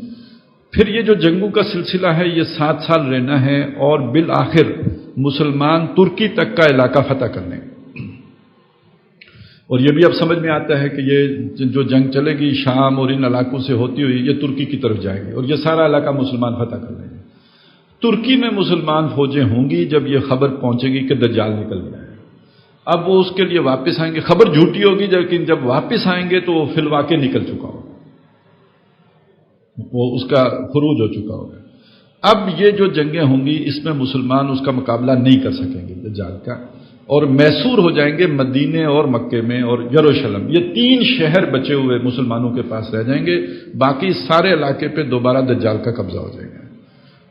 Speaker 1: پھر یہ جو جنگوں کا سلسلہ ہے یہ 7 سال رہنا ہے اور بالآخر مسلمان ترکی تک کا علاقہ فتح کرنے. اور یہ بھی اب سمجھ میں آتا ہے کہ یہ جو جنگ چلے گی شام اور ان علاقوں سے ہوتی ہوئی یہ ترکی کی طرف جائے گی اور یہ سارا علاقہ مسلمان فتح کر لیں گے. ترکی میں مسلمان فوجیں ہوں گی جب یہ خبر پہنچے گی کہ دجال نکل گیا ہے. اب وہ اس کے لیے واپس آئیں گے. خبر جھوٹی ہوگی لیکن جب واپس آئیں گے تو وہ فی الواقع نکل چکا ہوگا، وہ اس کا خروج ہو چکا ہوگا. اب یہ جو جنگیں ہوں گی اس میں مسلمان اس کا مقابلہ نہیں کر سکیں گے دجال کا، اور محصور ہو جائیں گے مدینے اور مکے میں اور یروشلم. یہ 3 شہر بچے ہوئے مسلمانوں کے پاس رہ جائیں گے، باقی سارے علاقے پہ دوبارہ دجال کا قبضہ ہو جائے گا.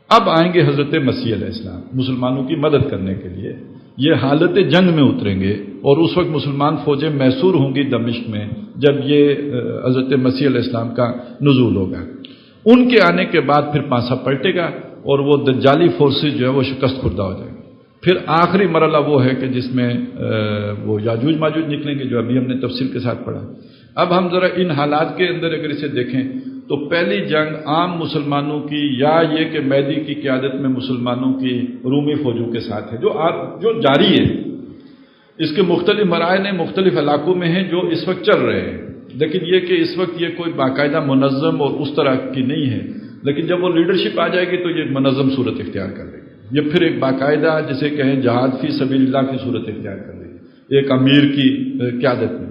Speaker 1: اب آئیں گے حضرت مسیح علیہ السلام مسلمانوں کی مدد کرنے کے لیے. یہ حالت جنگ میں اتریں گے اور اس وقت مسلمان فوجیں محصور ہوں گی دمشق میں جب یہ حضرت مسیح علیہ السلام کا نزول ہوگا. ان کے آنے کے بعد پھر پانسا پلٹے گا اور وہ دجالی فورسز جو ہے وہ شکست خوردہ ہو جائیں گے. پھر آخری مرحلہ وہ ہے کہ جس میں وہ یاجوج ماجوج نکلیں گے جو ابھی ہم نے تفصیل کے ساتھ پڑھا. اب ہم ذرا ان حالات کے اندر اگر اسے دیکھیں تو پہلی جنگ عام مسلمانوں کی یا یہ کہ مہدی کی قیادت میں مسلمانوں کی رومی فوجوں کے ساتھ ہے جو جاری ہے. اس کے مختلف مراحل ہیں، مختلف علاقوں میں ہیں جو اس وقت چل رہے ہیں. لیکن یہ کہ اس وقت یہ کوئی باقاعدہ منظم اور اس طرح کی نہیں ہے، لیکن جب وہ لیڈرشپ آ جائے گی تو یہ منظم صورت اختیار کر لے گی. یہ پھر ایک باقاعدہ جسے کہیں جہاد فی سبیل اللہ کی صورت اختیار کر لے گی ایک امیر کی قیادت میں.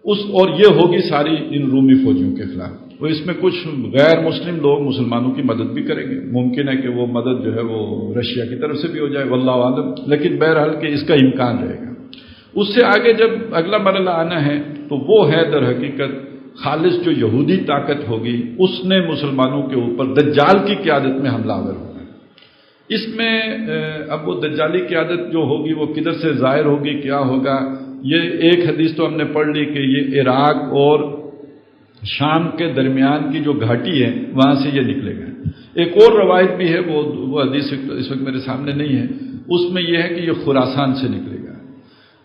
Speaker 1: اور یہ ہوگی ساری ان رومی فوجیوں کے خلاف. اور اس میں کچھ غیر مسلم لوگ مسلمانوں کی مدد بھی کریں گے. ممکن ہے کہ وہ مدد جو ہے وہ رشیا کی طرف سے بھی ہو جائے، واللہ عالم، لیکن بہرحال کہ اس کا امکان رہے گا. اس سے آگے جب اگلا مرحلہ آنا ہے تو وہ ہے در حقیقت خالص جو یہودی طاقت ہوگی اس نے مسلمانوں کے اوپر دجال کی قیادت میں حملہ آور ہوگا. اس میں اب وہ دجالی قیادت جو ہوگی وہ کدھر سے ظاہر ہوگی، کیا ہوگا. یہ ایک حدیث تو ہم نے پڑھ لی کہ یہ عراق اور شام کے درمیان کی جو گھاٹی ہے وہاں سے یہ نکلے گا. ایک اور روایت بھی ہے، وہ حدیث اس وقت میرے سامنے نہیں ہے. اس میں یہ ہے کہ یہ خراسان سے نکلے گا.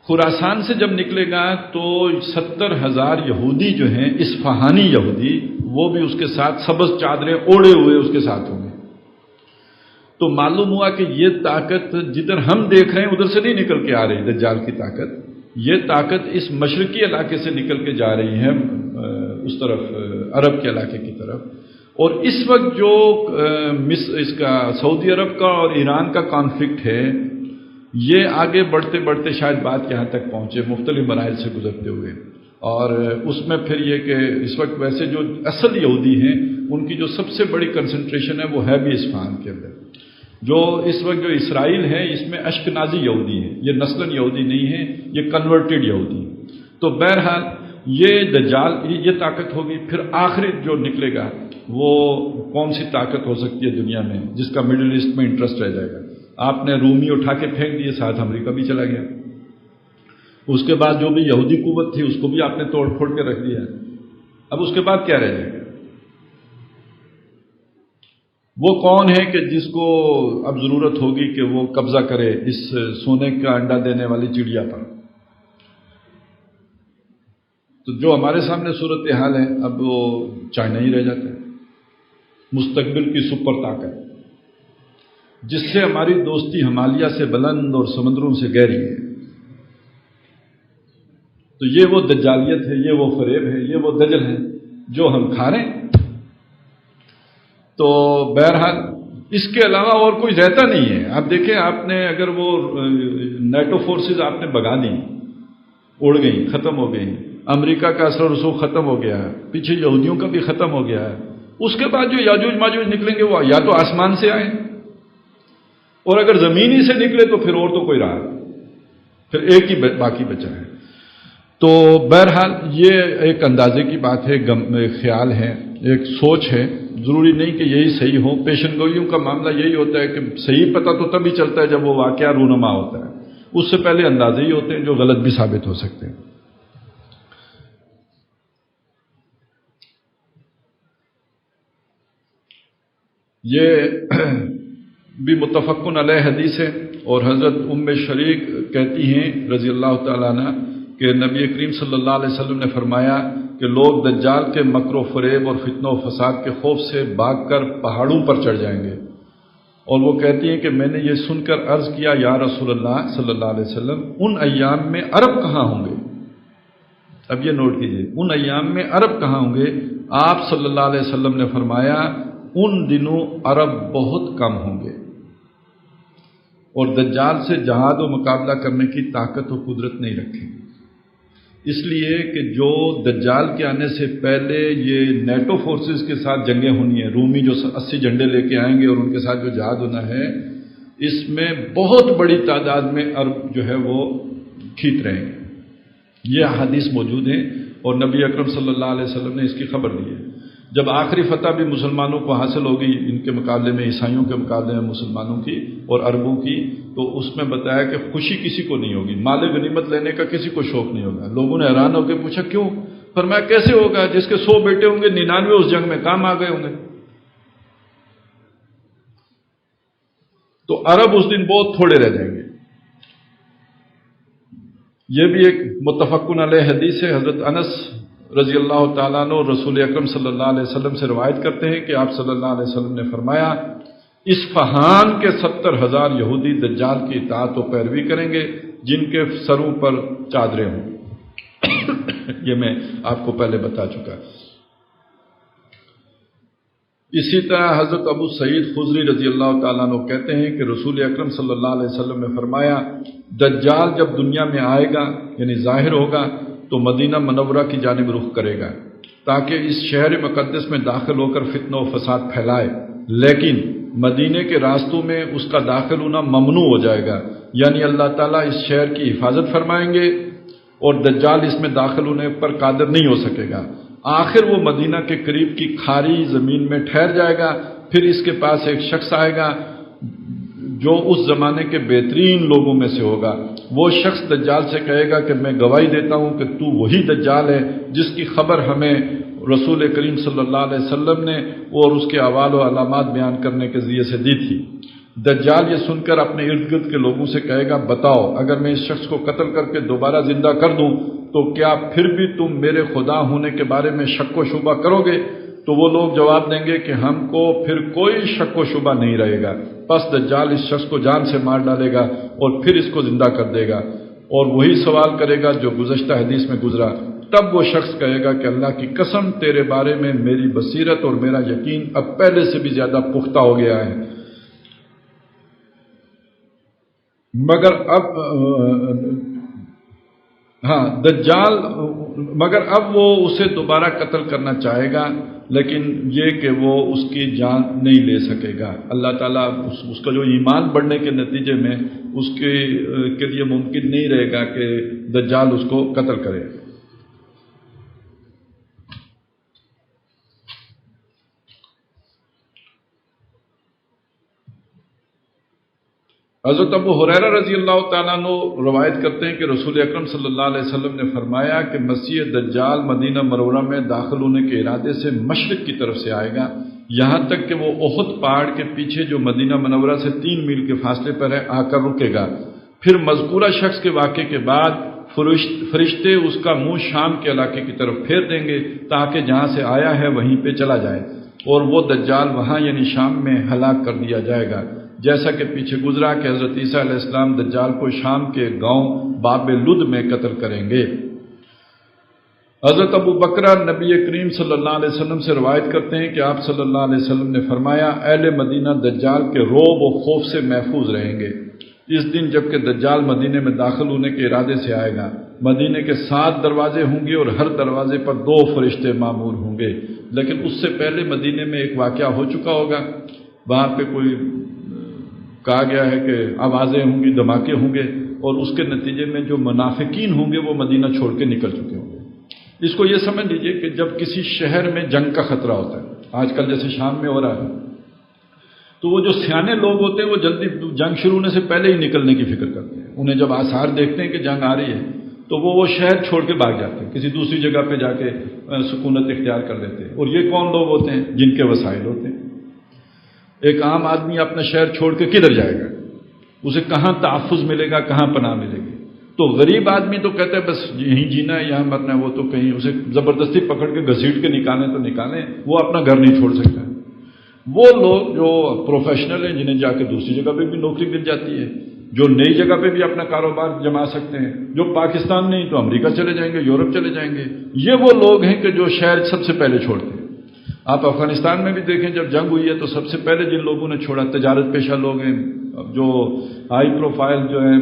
Speaker 1: خراسان سے جب نکلے گا تو 70,000 یہودی جو ہیں اصفہانی یہودی وہ بھی اس کے ساتھ سبز چادریں اوڑھے ہوئے اس کے ساتھ ہوں گے. تو معلوم ہوا کہ یہ طاقت جدھر ہم دیکھ رہے ہیں ادھر سے نہیں نکل کے آ رہی دجال کی طاقت. یہ طاقت اس مشرقی علاقے سے نکل کے جا رہی ہے اس طرف عرب کے علاقے کی طرف. اور اس وقت جو اس کا سعودی عرب کا اور ایران کا کانفلکٹ ہے یہ آگے بڑھتے بڑھتے شاید بات یہاں تک پہنچے مختلف مراحل سے گزرتے ہوئے. اور اس میں پھر یہ کہ اس وقت ویسے جو اصل یہودی ہیں ان کی جو سب سے بڑی کنسنٹریشن ہے وہ ہے بھی اصفہان کے اندر. جو اس وقت جو اسرائیل ہے اس میں اشکنازی یہودی ہیں، یہ نسلاً یہودی نہیں ہیں، یہ کنورٹڈ یہودی ہیں. تو بہرحال یہ دجال یہ طاقت ہوگی. پھر آخری جو نکلے گا وہ کون سی طاقت ہو سکتی ہے دنیا میں جس کا مڈل ایسٹ میں انٹرسٹ رہ جائے گا؟ آپ نے رومی اٹھا کے پھینک دیے، ساتھ امریکہ بھی چلا گیا. اس کے بعد جو بھی یہودی قوت تھی اس کو بھی آپ نے توڑ پھوڑ کے رکھ دیا. اب اس کے بعد کیا رہ جائے گا؟ وہ کون ہے کہ جس کو اب ضرورت ہوگی کہ وہ قبضہ کرے اس سونے کا انڈا دینے والی چڑیا پر؟ تو جو ہمارے سامنے صورتحال ہے اب وہ چائنا ہی رہ جاتا ہے، مستقبل کی سپر طاقت جس سے ہماری دوستی ہمالیہ سے بلند اور سمندروں سے گہری ہے. تو یہ وہ دجالیت ہے، یہ وہ فریب ہے، یہ وہ دجل ہے جو ہم کھا رہے ہیں. تو بہرحال اس کے علاوہ اور کوئی رہتا نہیں ہے. آپ دیکھیں، آپ نے اگر وہ نیٹو فورسز آپ نے بگا دی، اڑ گئی، ختم ہو گئی، امریکہ کا اثر و رسوخ ختم ہو گیا ہے، پیچھے یہودیوں کا بھی ختم ہو گیا ہے. اس کے بعد جو یاجوج ماجوج نکلیں گے وہ یا تو آسمان سے آئیں، اور اگر زمین ہی سے نکلے تو پھر اور تو کوئی رہا، پھر ایک ہی باقی بچا ہے. تو بہرحال یہ ایک اندازے کی بات ہے، خیال ہے، ایک سوچ ہے. ضروری نہیں کہ یہی صحیح ہو. پیشن گوئیوں کا معاملہ یہی ہوتا ہے کہ صحیح پتہ تو تبھی چلتا ہے جب وہ واقعہ رونما ہوتا ہے. اس سے پہلے اندازے ہی ہوتے ہیں جو غلط بھی ثابت ہو سکتے ہیں. یہ بھی متفقن علیہ حدیث ہے، اور حضرت ام شریک کہتی ہیں رضی اللہ تعالیٰ عنہ کہ نبی کریم صلی اللہ علیہ وسلم نے فرمایا کہ لوگ دجال کے مکر و فریب اور فتنہ و فساد کے خوف سے بھاگ کر پہاڑوں پر چڑھ جائیں گے. اور وہ کہتی ہیں کہ میں نے یہ سن کر عرض کیا یا رسول اللہ صلی اللہ علیہ وسلم، ان ایام میں عرب کہاں ہوں گے؟ اب یہ نوٹ کیجئے، ان ایام میں عرب کہاں ہوں گے؟ آپ صلی اللہ علیہ وسلم نے فرمایا ان دنوں عرب بہت کم ہوں گے، اور دجال سے جہاد و مقابلہ کرنے کی طاقت و قدرت نہیں رکھیں گے. اس لیے کہ جو دجال کے آنے سے پہلے یہ نیٹو فورسز کے ساتھ جنگیں ہونی ہیں، رومی جو 80 جھنڈے لے کے آئیں گے اور ان کے ساتھ جو جہاد ہونا ہے، اس میں بہت بڑی تعداد میں عرب جو ہے وہ کھینچ رہیں گے. یہ احادیث موجود ہیں اور نبی اکرم صلی اللہ علیہ وسلم نے اس کی خبر دی ہے. جب آخری فتح بھی مسلمانوں کو حاصل ہوگی ان کے مقابلے میں، عیسائیوں کے مقابلے میں مسلمانوں کی اور عربوں کی، تو اس میں بتایا کہ خوشی کسی کو نہیں ہوگی، مال غنیمت لینے کا کسی کو شوق نہیں ہوگا. لوگوں نے حیران ہو کے پوچھا کیوں؟ فرمایا کیسے ہوگا؟ جس کے 100 بیٹے ہوں گے 99 اس جنگ میں کام آ گئے ہوں گے. تو عرب اس دن بہت تھوڑے رہ جائیں گے. یہ بھی ایک متفقن علیہ حدیث ہے. حضرت انس رضی اللہ تعالیٰ عنہ رسول اکرم صلی اللہ علیہ وسلم سے روایت کرتے ہیں کہ آپ صلی اللہ علیہ وسلم نے فرمایا اصفہان کے 70,000 یہودی دجال کی اطاعت و پیروی کریں گے جن کے سروں پر چادریں ہوں. یہ میں آپ کو پہلے بتا چکا. اسی طرح حضرت ابو سعید خضری رضی اللہ تعالیٰ عنہ کہتے ہیں کہ رسول اکرم صلی اللہ علیہ وسلم نے فرمایا دجال جب دنیا میں آئے گا یعنی ظاہر ہوگا تو مدینہ منورہ کی جانب رخ کرے گا تاکہ اس شہر مقدس میں داخل ہو کر فتنہ و فساد پھیلائے، لیکن مدینے کے راستوں میں اس کا داخل ہونا ممنوع ہو جائے گا، یعنی اللہ تعالیٰ اس شہر کی حفاظت فرمائیں گے اور دجال اس میں داخل ہونے پر قادر نہیں ہو سکے گا. آخر وہ مدینہ کے قریب کی کھاری زمین میں ٹھہر جائے گا. پھر اس کے پاس ایک شخص آئے گا جو اس زمانے کے بہترین لوگوں میں سے ہوگا. وہ شخص دجال سے کہے گا کہ میں گواہی دیتا ہوں کہ تو وہی دجال ہے جس کی خبر ہمیں رسول کریم صلی اللہ علیہ وسلم نے اور اس کے احوال و علامات بیان کرنے کے ذریعے سے دی تھی. دجال یہ سن کر اپنے ارد گرد کے لوگوں سے کہے گا بتاؤ اگر میں اس شخص کو قتل کر کے دوبارہ زندہ کر دوں تو کیا پھر بھی تم میرے خدا ہونے کے بارے میں شک و شبہ کرو گے؟ تو وہ لوگ جواب دیں گے کہ ہم کو پھر کوئی شک و شبہ نہیں رہے گا. پس دجال اس شخص کو جان سے مار ڈالے گا اور پھر اس کو زندہ کر دے گا اور وہی سوال کرے گا جو گزشتہ حدیث میں گزرا. تب وہ شخص کہے گا کہ اللہ کی قسم تیرے بارے میں میری بصیرت اور میرا یقین اب پہلے سے بھی زیادہ پختہ ہو گیا ہے، مگر اب وہ اسے دوبارہ قتل کرنا چاہے گا، لیکن یہ کہ وہ اس کی جان نہیں لے سکے گا. اللہ تعالیٰ اس کا جو ایمان بڑھنے کے نتیجے میں اس کے لیے ممکن نہیں رہے گا کہ دجال اس کو قتل کرے. حضرت ابو ہریرہ رضی اللہ تعالیٰ عنہ روایت کرتے ہیں کہ رسول اکرم صلی اللہ علیہ وسلم نے فرمایا کہ مسیح دجال مدینہ منورہ میں داخل ہونے کے ارادے سے مشرق کی طرف سے آئے گا، یہاں تک کہ وہ احد پہاڑ کے پیچھے جو مدینہ منورہ سے 3 میل کے فاصلے پر ہے آ کر رکے گا۔ پھر مذکورہ شخص کے واقعے کے بعد فرشتے اس کا منہ شام کے علاقے کی طرف پھیر دیں گے تاکہ جہاں سے آیا ہے وہیں پہ چلا جائے، اور وہ دجال وہاں یعنی شام میں ہلاک کر دیا جائے گا، جیسا کہ پیچھے گزرا کہ حضرت عیسیٰ علیہ السلام دجال کو شام کے گاؤں باب لد میں قتل کریں گے۔ حضرت ابو بکرہ نبی کریم صلی اللہ علیہ وسلم سے روایت کرتے ہیں کہ آپ صلی اللہ علیہ وسلم نے فرمایا، اہل مدینہ دجال کے رعب و خوف سے محفوظ رہیں گے اس دن جبکہ دجال مدینے میں داخل ہونے کے ارادے سے آئے گا۔ مدینے کے 7 دروازے ہوں گے اور ہر دروازے پر 2 فرشتے معمور ہوں گے، لیکن اس سے پہلے مدینے میں ایک واقعہ ہو چکا ہوگا، وہاں پہ کوئی کہا گیا ہے کہ آوازیں ہوں گی، دھماکے ہوں گے، اور اس کے نتیجے میں جو منافقین ہوں گے وہ مدینہ چھوڑ کے نکل چکے ہوں گے۔ اس کو یہ سمجھ لیجئے کہ جب کسی شہر میں جنگ کا خطرہ ہوتا ہے، آج کل جیسے شام میں ہو رہا ہے، تو وہ جو سیانے لوگ ہوتے ہیں وہ جلدی جنگ شروع ہونے سے پہلے ہی نکلنے کی فکر کرتے ہیں۔ انہیں جب آثار دیکھتے ہیں کہ جنگ آ رہی ہے تو وہ شہر چھوڑ کے بھاگ جاتے ہیں، کسی دوسری جگہ پہ جا کے سکونت اختیار کر لیتے ہیں۔ اور یہ کون لوگ ہوتے ہیں؟ جن کے وسائل ہوتے ہیں۔ ایک عام آدمی اپنا شہر چھوڑ کے کدھر جائے گا؟ اسے کہاں تحفظ ملے گا، کہاں پناہ ملے گی؟ تو غریب آدمی تو کہتا ہے بس یہیں جینا ہے، یہاں مرنا ہے۔ وہ تو کہیں اسے زبردستی پکڑ کے گھسیٹ کے نکالیں تو نکالیں، وہ اپنا گھر نہیں چھوڑ سکتا ہے۔ وہ لوگ جو پروفیشنل ہیں جنہیں جا کے دوسری جگہ پہ بھی نوکری مل جاتی ہے، جو نئی جگہ پہ بھی اپنا کاروبار جما سکتے ہیں، جو پاکستان نہیں تو امریکہ چلے جائیں گے، یورپ چلے جائیں گے، یہ وہ لوگ ہیں کہ جو شہر سب سے پہلے چھوڑتے ہیں۔ آپ افغانستان میں بھی دیکھیں، جب جنگ ہوئی ہے تو سب سے پہلے جن لوگوں نے چھوڑا تجارت پیشہ لوگ ہیں، جو ہائی پروفائل جو ہیں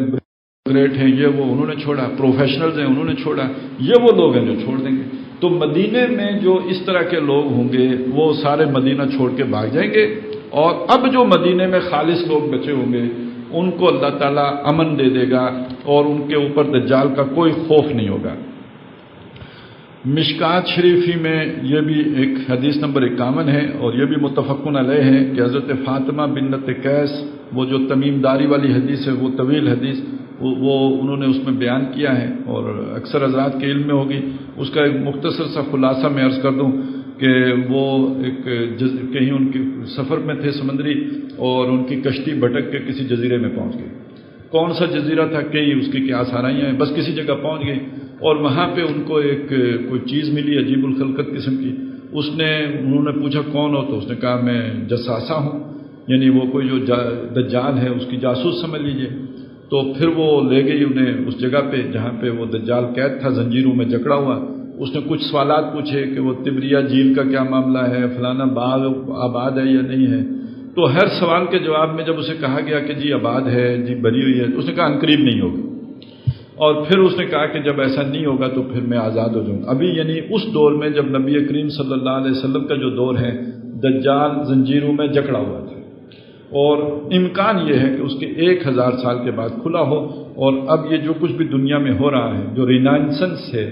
Speaker 1: گریٹ ہیں، یہ وہ انہوں نے چھوڑا، پروفیشنلز ہیں انہوں نے چھوڑا، یہ وہ لوگ ہیں جو چھوڑ دیں گے۔ تو مدینے میں جو اس طرح کے لوگ ہوں گے وہ سارے مدینہ چھوڑ کے بھاگ جائیں گے، اور اب جو مدینے میں خالص لوگ بچے ہوں گے ان کو اللہ تعالیٰ امن دے دے گا اور ان کے اوپر دجال کا کوئی خوف نہیں ہوگا۔ مشکات شریفی میں یہ بھی ایک حدیث نمبر 51 ہے، اور یہ بھی متفقن علیہ ہے کہ حضرت فاطمہ بنت قیس، وہ جو تمیم داری والی حدیث ہے، وہ طویل حدیث، وہ انہوں نے اس میں بیان کیا ہے اور اکثر حضرات کے علم میں ہوگی۔ اس کا ایک مختصر سا خلاصہ میں عرض کر دوں کہ وہ ایک کہیں ان کے سفر میں تھے سمندری، اور ان کی کشتی بھٹک کے کسی جزیرے میں پہنچ گئی۔ کون سا جزیرہ تھا، کئی اس کی کیا آسانیاں ہیں، بس کسی جگہ پہنچ گئی، اور وہاں پہ ان کو ایک کوئی چیز ملی عجیب الخلقت قسم کی۔ انہوں نے پوچھا کون ہو، تو اس نے کہا میں جساسہ ہوں، یعنی وہ کوئی جو دجال ہے اس کی جاسوس سمجھ لیجئے۔ تو پھر وہ لے گئی انہیں اس جگہ پہ جہاں پہ وہ دجال قید تھا، زنجیروں میں جکڑا ہوا۔ اس نے کچھ سوالات پوچھے کہ وہ تبریہ جھیل کا کیا معاملہ ہے، فلانا باغ آباد ہے یا نہیں ہے۔ تو ہر سوال کے جواب میں جب اسے کہا گیا کہ جی آباد ہے، جی بری ہوئی ہے، تو اس نے کہا عنقریب نہیں ہوگا، اور پھر اس نے کہا کہ جب ایسا نہیں ہوگا تو پھر میں آزاد ہو جاؤں گا۔ ابھی یعنی اس دور میں جب نبی کریم صلی اللہ علیہ وسلم کا جو دور ہے، دجال زنجیروں میں جکڑا ہوا تھا، اور امکان یہ ہے کہ اس کے 1000 سال کے بعد کھلا ہو۔ اور اب یہ جو کچھ بھی دنیا میں ہو رہا ہے، جو رینائنسنس ہے،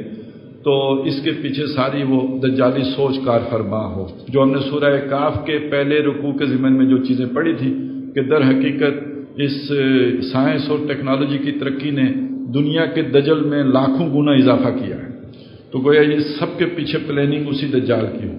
Speaker 1: تو اس کے پیچھے ساری وہ دجالی سوچ کار فرما ہو، جو ہم نے سورہ کاف کے پہلے رکوع کے ضمن میں جو چیزیں پڑھی تھی کہ در حقیقت اس سائنس اور ٹیکنالوجی کی ترقی نے دنیا کے دجل میں لاکھوں گنا اضافہ کیا ہے، تو گویا یہ سب کے پیچھے پلاننگ اسی دجال کی ہو۔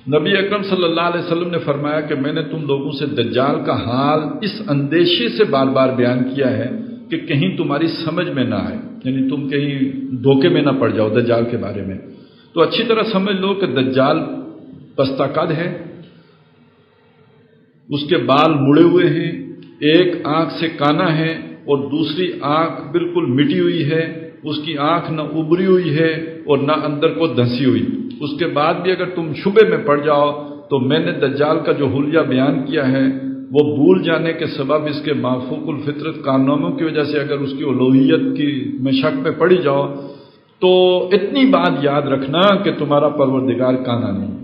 Speaker 1: نبی اکرم صلی اللہ علیہ وسلم نے فرمایا کہ میں نے تم لوگوں سے دجال کا حال اس اندیشے سے بار بار بیان کیا ہے کہ کہیں تمہاری سمجھ میں نہ آئے، یعنی تم کہیں دھوکے میں نہ پڑ جاؤ دجال کے بارے میں۔ تو اچھی طرح سمجھ لو کہ دجال پستہ قد ہے، اس کے بال مڑے ہوئے ہیں، ایک آنکھ سے کانا ہے اور دوسری آنکھ بالکل مٹی ہوئی ہے، اس کی آنکھ نہ ابری ہوئی ہے اور نہ اندر کو دھنسی ہوئی۔ اس کے بعد بھی اگر تم شبے میں پڑ جاؤ تو میں نے دجال کا جو حلیہ بیان کیا ہے وہ بھول جانے کے سبب اس کے مافوق الفطرت کارناموں کی وجہ سے اگر اس کی الوہیت کی میں شک پہ پڑی جاؤ تو اتنی بات یاد رکھنا کہ تمہارا پروردگار کانا نہیں،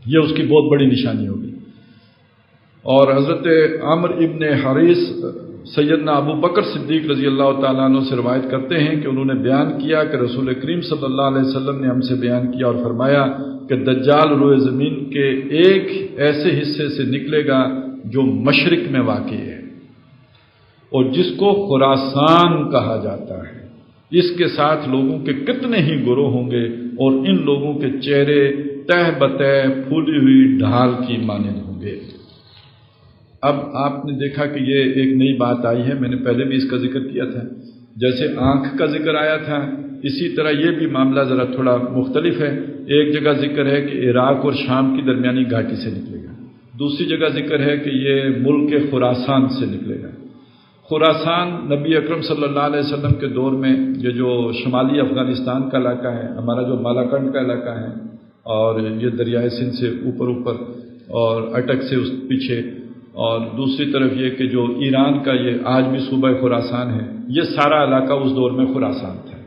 Speaker 1: یہ اس کی بہت بڑی نشانی ہوگی۔ اور حضرت عامر ابن حریث سیدنا ابو بکر صدیق رضی اللہ تعالیٰ عنہ سے روایت کرتے ہیں کہ انہوں نے بیان کیا کہ رسول کریم صلی اللہ علیہ وسلم نے ہم سے بیان کیا اور فرمایا کہ دجال روئے زمین کے ایک ایسے حصے سے نکلے گا جو مشرق میں واقع ہے اور جس کو خراسان کہا جاتا ہے۔ اس کے ساتھ لوگوں کے کتنے ہی گروہ ہوں گے اور ان لوگوں کے چہرے تہ بتہ پھولی ہوئی ڈھال کی مانند ہوں گے۔ اب آپ نے دیکھا کہ یہ ایک نئی بات آئی ہے، میں نے پہلے بھی اس کا ذکر کیا تھا، جیسے آنکھ کا ذکر آیا تھا اسی طرح یہ بھی معاملہ ذرا تھوڑا مختلف ہے۔ ایک جگہ ذکر ہے کہ عراق اور شام کی درمیانی گھاٹی سے نکلے گا، دوسری جگہ ذکر ہے کہ یہ ملک خراسان سے نکلے گا۔ خراسان نبی اکرم صلی اللہ علیہ وسلم کے دور میں یہ جو شمالی افغانستان کا علاقہ ہے، ہمارا جو بالاکنڈ کا علاقہ ہے، اور یہ دریائے سندھ سے اوپر اور اٹک سے اس پیچھے، اور دوسری طرف یہ کہ جو ایران کا یہ آج بھی صوبہ خراسان ہے، یہ سارا علاقہ اس دور میں خراسان تھا۔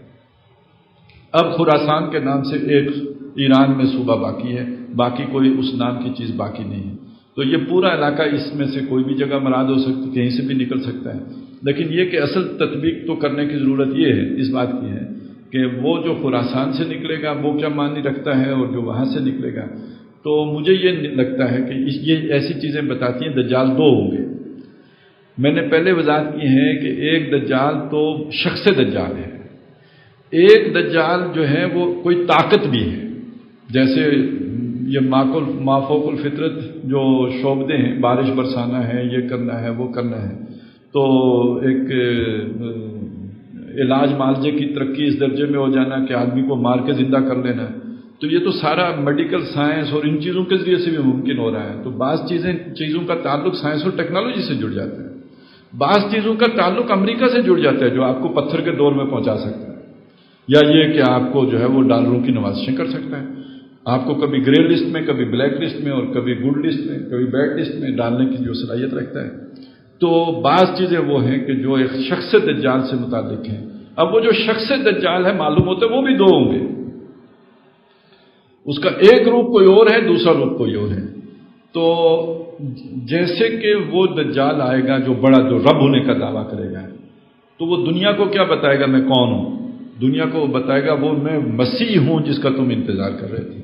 Speaker 1: اب خراسان کے نام سے ایک ایران میں صوبہ باقی ہے، باقی کوئی اس نام کی چیز باقی نہیں ہے۔ تو یہ پورا علاقہ اس میں سے کوئی بھی جگہ مراد ہو سکتی، کہیں سے بھی نکل سکتا ہے، لیکن یہ کہ اصل تطبیق تو کرنے کی ضرورت یہ ہے، اس بات کی ہے کہ وہ جو خراسان سے نکلے گا وہ کیا معنی رکھتا ہے اور جو وہاں سے نکلے گا۔ تو مجھے یہ لگتا ہے کہ یہ ایسی چیزیں بتاتی ہیں دجال دو ہوں گے۔ میں نے پہلے وضاحت کی ہے کہ ایک دجال تو شخص دجال ہے، ایک دجال جو ہے وہ کوئی طاقت بھی ہے، جیسے یہ مافوق الفطرت جو شعبدے ہیں، بارش برسانا ہے، یہ کرنا ہے، وہ کرنا ہے، تو ایک علاج معالجے کی ترقی اس درجے میں ہو جانا کہ آدمی کو مار کے زندہ کر لینا ہے، تو یہ تو سارا میڈیکل سائنس اور ان چیزوں کے ذریعے سے بھی ممکن ہو رہا ہے۔ تو بعض چیزوں کا تعلق سائنس اور ٹیکنالوجی سے جڑ جاتا ہے، بعض چیزوں کا تعلق امریکہ سے جڑ جاتا ہے جو آپ کو پتھر کے دور میں پہنچا سکتا ہے، یا یہ کہ آپ کو جو ہے وہ ڈالروں کی نوازشیں کر سکتا ہے، آپ کو کبھی گرے لسٹ میں، کبھی بلیک لسٹ میں، اور کبھی گڈ لسٹ میں، کبھی بیڈ لسٹ میں ڈالنے کی جو صلاحیت رکھتا ہے۔ تو بعض چیزیں وہ ہیں کہ جو ایک شخص دجال سے متعلق ہیں۔ اب وہ جو شخص دجال ہے معلوم ہوتا ہے وہ بھی دو ہوں گے، اس کا ایک روپ کوئی اور ہے، دوسرا روپ کوئی اور ہے۔ تو جیسے کہ وہ دجال آئے گا جو بڑا، جو رب ہونے کا دعویٰ کرے گا، تو وہ دنیا کو کیا بتائے گا؟ میں کون ہوں؟ دنیا کو بتائے گا وہ میں مسیح ہوں جس کا تم انتظار کر رہے تھے۔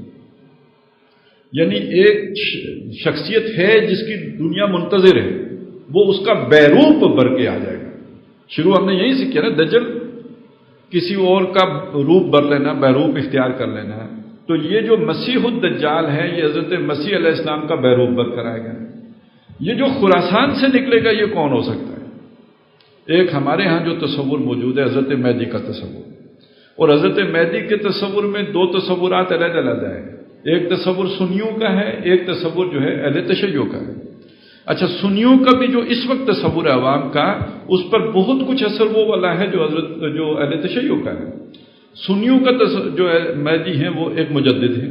Speaker 1: یعنی ایک شخصیت ہے جس کی دنیا منتظر ہے، وہ اس کا بیروپ بھر کے آ جائے گا۔ شروع ہم نے یہی سے کیا نا، دجل کسی اور کا روپ بھر لینا، بیروپ اختیار کر لینا۔ تو یہ جو مسیح الدجال ہے یہ حضرت مسیح علیہ السلام کا بیروپ بھر کر آئے گا۔ یہ جو خراسان سے نکلے گا یہ کون ہو سکتا ہے؟ ایک ہمارے ہاں جو تصور موجود ہے حضرت مہدی کا تصور، اور حضرت مہدی کے تصور میں دو تصورات علیحدہ علیحدہ ہیں، ایک تصور سنیوں کا ہے، ایک تصور جو ہے اہل تشیع کا ہے۔ اچھا، سنیوں کا بھی جو اس وقت تصور ہے عوام کا، اس پر بہت کچھ اثر وہ والا ہے جو اہل تشیع کا ہے۔ سنیوں کا جو مہدی ہیں وہ ایک مجدد ہیں،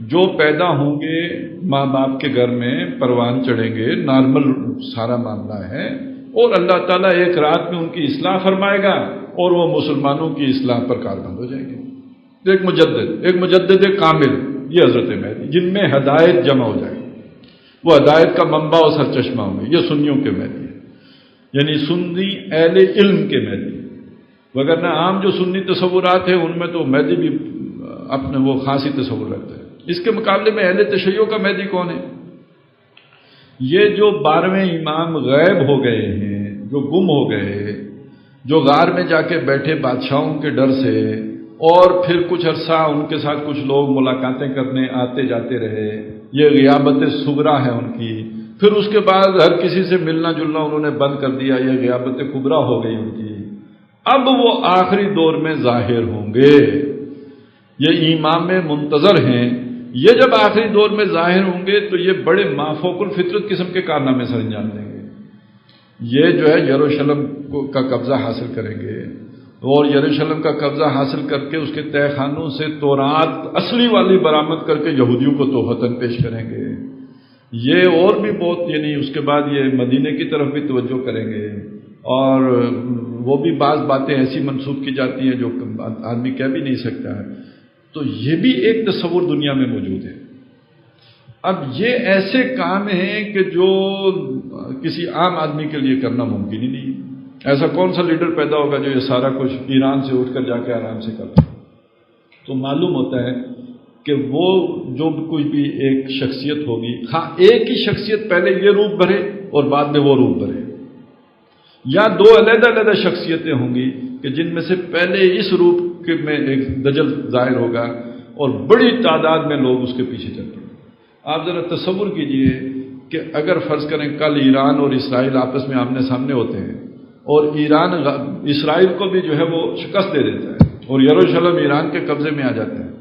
Speaker 1: جو پیدا ہوں گے ماں باپ کے گھر میں، پروان چڑھیں گے، نارمل سارا معاملہ ہے، اور اللہ تعالیٰ ایک رات میں ان کی اصلاح فرمائے گا اور وہ مسلمانوں کی اصلاح پر کاربند ہو جائیں گے۔ ایک مجدد کامل، یہ حضرت مہدی، جن میں ہدایت جمع ہو جائے گی، وہ ہدایت کا منبع اور سرچشمہ ہوں گے، یہ سنیوں کے مہدی ہیں، یعنی سنی اہل علم کے مہدی۔ وگرنہ عام جو سنی تصورات ہیں ان میں تو مہدی بھی اپنے وہ خاصی تصور رکھتا ہے۔ اس کے مقابلے میں اہل تشیع کا مہدی کون ہے؟ یہ جو 12ویں امام غائب ہو گئے ہیں، جو گم ہو گئے، جو غار میں جا کے بیٹھے بادشاہوں کے ڈر سے، اور پھر کچھ عرصہ ان کے ساتھ کچھ لوگ ملاقاتیں کرنے آتے جاتے رہے، یہ غیابت صغریٰ ہے ان کی، پھر اس کے بعد ہر کسی سے ملنا جلنا انہوں نے بند کر دیا، یہ غیابت کبریٰ ہو گئی ان کی۔ اب وہ آخری دور میں ظاہر ہوں گے، یہ امام منتظر ہیں، یہ جب آخری دور میں ظاہر ہوں گے تو یہ بڑے مافوق الفطرت قسم کے کارنامے سر انجام دیں گے۔ یہ جو ہے یروشلم کا قبضہ حاصل کریں گے، اور یروشلم کا قبضہ حاصل کر کے اس کے تہہ خانوں سے تورات اصلی والی برآمد کر کے یہودیوں کو تحفتاً پیش کریں گے۔ یہ اور بھی بہت، یعنی اس کے بعد یہ مدینے کی طرف بھی توجہ کریں گے، اور وہ بھی بعض باتیں ایسی منسوخ کی جاتی ہیں جو آدمی کہہ بھی نہیں سکتا ہے۔ تو یہ بھی ایک تصور دنیا میں موجود ہے۔ اب یہ ایسے کام ہیں کہ جو کسی عام آدمی کے لیے کرنا ممکن ہی نہیں ہے۔ ایسا کون سا لیڈر پیدا ہوگا جو یہ سارا کچھ ایران سے اٹھ کر جا کے آرام سے کرتا؟ تو معلوم ہوتا ہے کہ وہ جو کوئی بھی ایک شخصیت ہوگی، ہاں ایک ہی شخصیت پہلے یہ روپ بھرے اور بعد میں وہ روپ بھرے، یا دو علیحدہ علیحدہ شخصیتیں ہوں گی کہ جن میں سے پہلے اس روپ میں ایک دجل ظاہر ہوگا اور بڑی تعداد میں لوگ اس کے پیچھے چلتے ہیں۔ آپ ذرا تصور کیجئے کہ اگر فرض کریں کل ایران اور اسرائیل آپس میں آمنے سامنے ہوتے ہیں اور ایران اسرائیل کو بھی جو ہے وہ شکست دے دیتا ہے اور یروشلم ایران کے قبضے میں آ جاتے ہیں،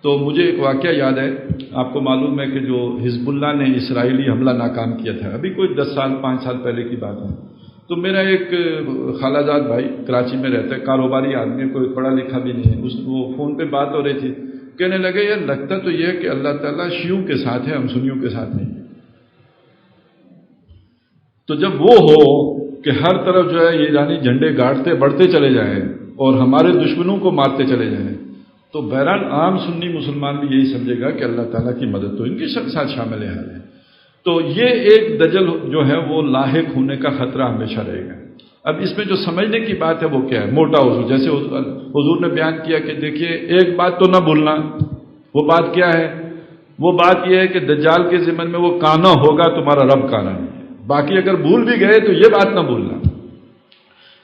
Speaker 1: تو مجھے ایک واقعہ یاد ہے۔ آپ کو معلوم ہے کہ جو حزب اللہ نے اسرائیلی حملہ ناکام کیا تھا، ابھی کوئی 10 سال 5 سال پہلے کی بات ہے، تو میرا ایک خالہ جات بھائی کراچی میں رہتا ہے، کاروباری آدمی، کوئی پڑھا لکھا بھی نہیں ہے، وہ فون پہ بات ہو رہی تھی، کہنے لگے یار لگتا تو یہ کہ اللہ تعالیٰ شیعوں کے ساتھ ہے، ہم سنیوں کے ساتھ نہیں۔ تو جب وہ ہو کہ ہر طرف جو ہے ایرانی جھنڈے گاڑتے بڑھتے چلے جائیں اور ہمارے دشمنوں کو مارتے چلے جائیں، تو بہرحال عام سنی مسلمان بھی یہی سمجھے گا کہ اللہ تعالیٰ کی مدد تو ان کے ساتھ شامل حال ہے۔ تو یہ ایک دجل جو ہے وہ لاحق ہونے کا خطرہ ہمیشہ رہے گا۔ اب اس میں جو سمجھنے کی بات ہے وہ کیا ہے؟ موٹا اصول، جیسے حضور نے بیان کیا کہ دیکھیے ایک بات تو نہ بھولنا، وہ بات کیا ہے؟ وہ بات یہ ہے کہ دجال کے ذمن میں وہ کانا ہوگا تمہارا رب کانا نہیں، باقی اگر بھول بھی گئے تو یہ بات نہ بھولنا۔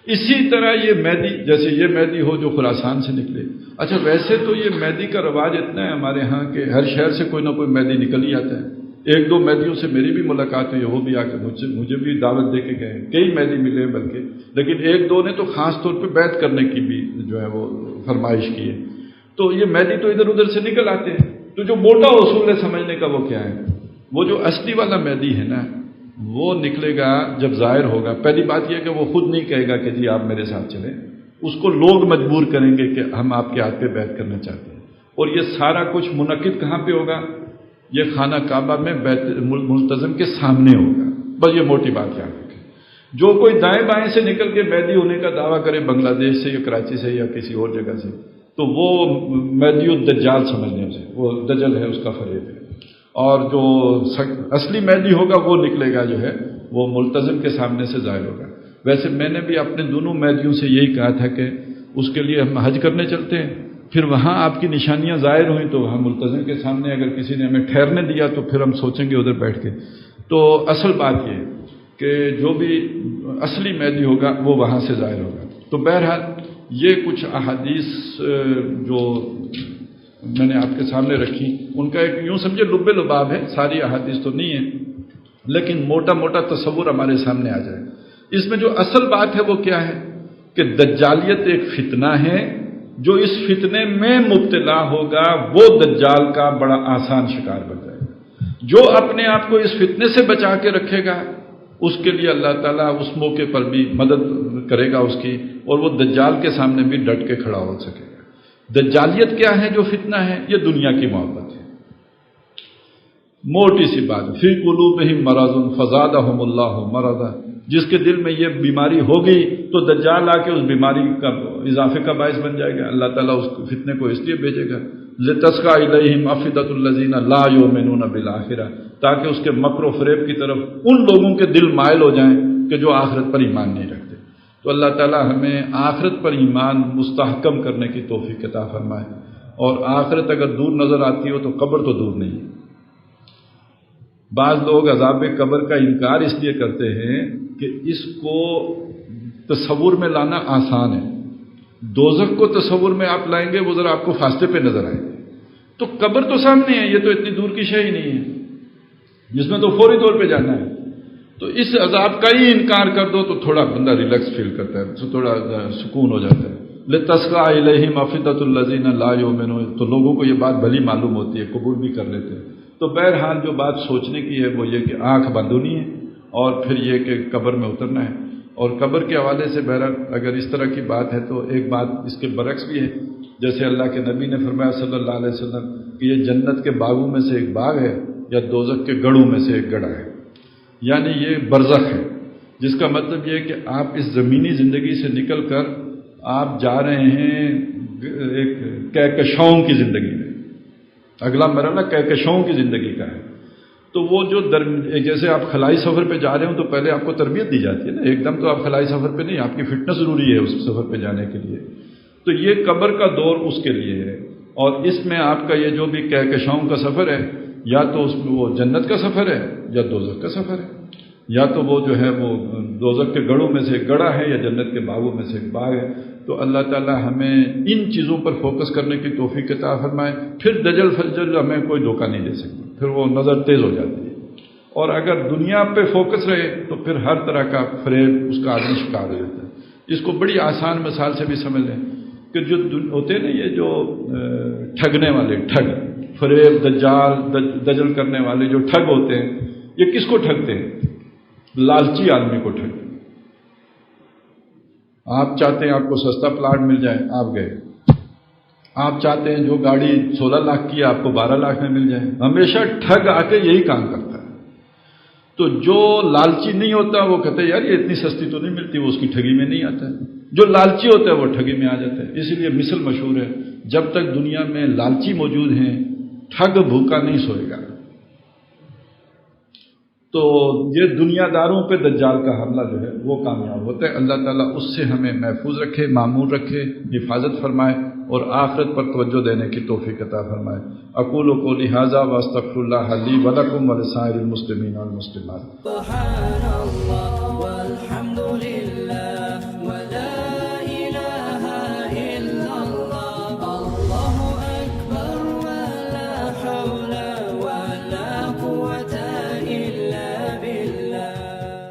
Speaker 1: اسی طرح یہ مہدی، جیسے یہ مہدی ہو جو خراسان سے نکلے۔ اچھا ویسے تو یہ مہدی کا رواج اتنا ہے ہمارے ہاں کہ ہر شہر سے کوئی نہ کوئی مہدی نکل ہی آتا ہے۔ ایک دو مہدیوں سے میری بھی ملاقات ہوئی، وہ بھی آ کے مجھے بھی دعوت دے کے گئے، کئی مہدی ملے بلکہ، لیکن ایک دو نے تو خاص طور پہ بیعت کرنے کی بھی جو ہے وہ فرمائش کی ہے۔ تو یہ مہدی تو ادھر ادھر سے نکل آتے ہیں۔ تو جو موٹا اصول ہے سمجھنے کا وہ کیا ہے؟ وہ جو اصلی والا مہدی ہے نا، وہ نکلے گا جب ظاہر ہوگا۔ پہلی بات یہ کہ وہ خود نہیں کہے گا کہ جی آپ میرے ساتھ چلیں، اس کو لوگ مجبور کریں گے کہ ہم آپ کے ہاتھ پہ بیعت کرنا چاہتے ہیں۔ اور یہ سارا کچھ منعقد کہاں پہ ہوگا؟ یہ خانہ کعبہ میں بیت ملتزم کے سامنے ہوگا۔ بس یہ موٹی بات یاد رکھیں۔ جو کوئی دائیں بائیں سے نکل کے مہدی ہونے کا دعویٰ کرے بنگلہ دیش سے یا کراچی سے یا کسی اور جگہ سے، تو وہ مہدی الدجال سمجھنے سے، وہ دجل ہے، اس کا فریب ہے۔ اور جو اصلی مہدی ہوگا وہ نکلے گا جو ہے وہ ملتزم کے سامنے سے ظاہر ہوگا۔ ویسے میں نے بھی اپنے دونوں مہدیوں سے یہی کہا تھا کہ اس کے لیے ہم حج کرنے چلتے ہیں، پھر وہاں آپ کی نشانیاں ظاہر ہوئیں تو ہم ملتزم کے سامنے اگر کسی نے ہمیں ٹھہرنے دیا تو پھر ہم سوچیں گے ادھر بیٹھ کے۔ تو اصل بات یہ ہے کہ جو بھی اصلی مہدی ہوگا وہ وہاں سے ظاہر ہوگا۔ تو بہرحال یہ کچھ احادیث جو میں نے آپ کے سامنے رکھی، ان کا ایک یوں سمجھے لب لباب ہے، ساری احادیث تو نہیں ہے، لیکن موٹا موٹا تصور ہمارے سامنے آ جائے۔ اس میں جو اصل بات ہے وہ کیا ہے کہ دجالیت ایک فتنہ ہے، جو اس فتنے میں مبتلا ہوگا وہ دجال کا بڑا آسان شکار بن جائے گا۔ جو اپنے آپ کو اس فتنے سے بچا کے رکھے گا اس کے لیے اللہ تعالیٰ اس موقع پر بھی مدد کرے گا اس کی، اور وہ دجال کے سامنے بھی ڈٹ کے کھڑا ہو سکے گا۔ دجالیت کیا ہے جو فتنہ ہے؟ یہ دنیا کی محبت ہے۔ موٹی سی بات، فی قلوبہم مرض فزادہم اللہ مرضا، جس کے دل میں یہ بیماری ہوگی تو دجال آ کے اس بیماری کا اضافے کا باعث بن جائے گا۔ اللہ تعالیٰ اس فتنے کو اس لیے بھیجے گا لِتَسْقَى إِلَيْهِمْ أَفْئِدَةُ الَّذِينَ لَا يُؤْمِنُونَ بِالْآخِرَةِ، تاکہ اس کے مکر و فریب کی طرف ان لوگوں کے دل مائل ہو جائیں کہ جو آخرت پر ایمان نہیں رکھتے۔ تو اللہ تعالیٰ ہمیں آخرت پر ایمان مستحکم کرنے کی توفیق عطا فرمائے، اور آخرت اگر دور نظر آتی ہو تو قبر تو دور نہیں ہے۔ بعض لوگ عذاب قبر کا انکار اس لیے کرتے ہیں کہ اس کو تصور میں لانا آسان ہے۔ دوزخ کو تصور میں آپ لائیں گے وہ ذرا آپ کو فاصلے پہ نظر آئے گا، تو قبر تو سامنے ہے، یہ تو اتنی دور کی شے ہی نہیں ہے جس میں تو فوری طور پہ جانا ہے۔ تو اس عذاب کا ہی انکار کر دو تو تھوڑا بندہ ریلیکس فیل کرتا ہے، تو تھوڑا سکون ہو جاتا ہے۔ لِتَسْقَى إِلَيْهِمْ أَفْئِدَةُ الَّذِينَ لَا يُؤْمِنُونَ، تو لوگوں کو یہ بات بھلی معلوم ہوتی ہے، قبول بھی کر لیتے ہیں۔ تو بہرحال جو بات سوچنے کی ہے وہ یہ کہ آنکھ بند ہونی ہے، اور پھر یہ کہ قبر میں اترنا ہے۔ اور قبر کے حوالے سے بہرحال اگر اس طرح کی بات ہے تو ایک بات اس کے برعکس بھی ہے، جیسے اللہ کے نبی نے فرمایا صلی اللہ علیہ وسلم کہ یہ جنت کے باغوں میں سے ایک باغ ہے یا دوزخ کے گڑھوں میں سے ایک گڑھا ہے، یعنی یہ برزخ ہے، جس کا مطلب یہ ہے کہ آپ اس زمینی زندگی سے نکل کر آپ جا رہے ہیں ایک کہکشاؤں کی زندگی میں۔ اگلا مرحلہ کہکشاؤں کی زندگی کا ہے، تو وہ جو جیسے آپ خلائی سفر پہ جا رہے ہوں تو پہلے آپ کو تربیت دی جاتی ہے نا، ایک دم تو آپ خلائی سفر پہ نہیں، آپ کی فٹنس ضروری ہے اس سفر پہ جانے کے لیے. تو یہ قبر کا دور اس کے لیے ہے، اور اس میں آپ کا یہ جو بھی کہکشاؤں کا سفر ہے، یا تو اس میں وہ جنت کا سفر ہے یا دوزخ کا سفر ہے، یا تو وہ جو ہے وہ دوزخ کے گڑھوں میں سے ایک گڑھا ہے یا جنت کے باغوں میں سے ایک باغ ہے. تو اللہ تعالی ہمیں ان چیزوں پر فوکس کرنے کی توفیق عطا فرمائے. پھر دجل فجل ہمیں کوئی دھوکہ نہیں دے سکتی، پھر وہ نظر تیز ہو جاتی ہے. اور اگر دنیا پہ فوکس رہے تو پھر ہر طرح کا فریب اس کا آدمی شکار ہو جاتا ہے. اس کو بڑی آسان مثال سے بھی سمجھ لیں کہ جو ہوتے ہیں نا یہ جو ٹھگنے والے ٹھگ، فریب دجال دجل کرنے والے جو ٹھگ ہوتے ہیں، یہ کس کو ٹھگتے ہیں؟ لالچی آدمی کو ٹھگتے ہیں. آپ چاہتے ہیں آپ کو سستا پلاٹ مل جائے، آپ گئے. آپ چاہتے ہیں جو گاڑی 16 لاکھ کی ہے آپ کو 12 لاکھ میں مل جائے. ہمیشہ ٹھگ آ کے یہی کام کرتا ہے. تو جو لالچی نہیں ہوتا وہ کہتے ہیں یار یہ اتنی سستی تو نہیں ملتی، وہ اس کی ٹھگی میں نہیں آتا ہے. جو لالچی ہوتا ہے وہ ٹھگی میں آ جاتا ہے. اسی لیے مثل مشہور ہے، جب تک دنیا میں لالچی موجود ہیں ٹھگ بھوکا نہیں سوئے گا. تو یہ دنیا داروں پہ دجال کا حملہ جو ہے وہ کامیاب ہوتا ہے. اللہ تعالیٰ اس سے ہمیں محفوظ رکھے، معمور رکھے، حفاظت فرمائے، اور آخرت پر توجہ دینے کی توفیق عطا فرمائے. اقول قولی ھذا واستغفر اللہ لی ولکم ولسائر المسلمین والمسلمات.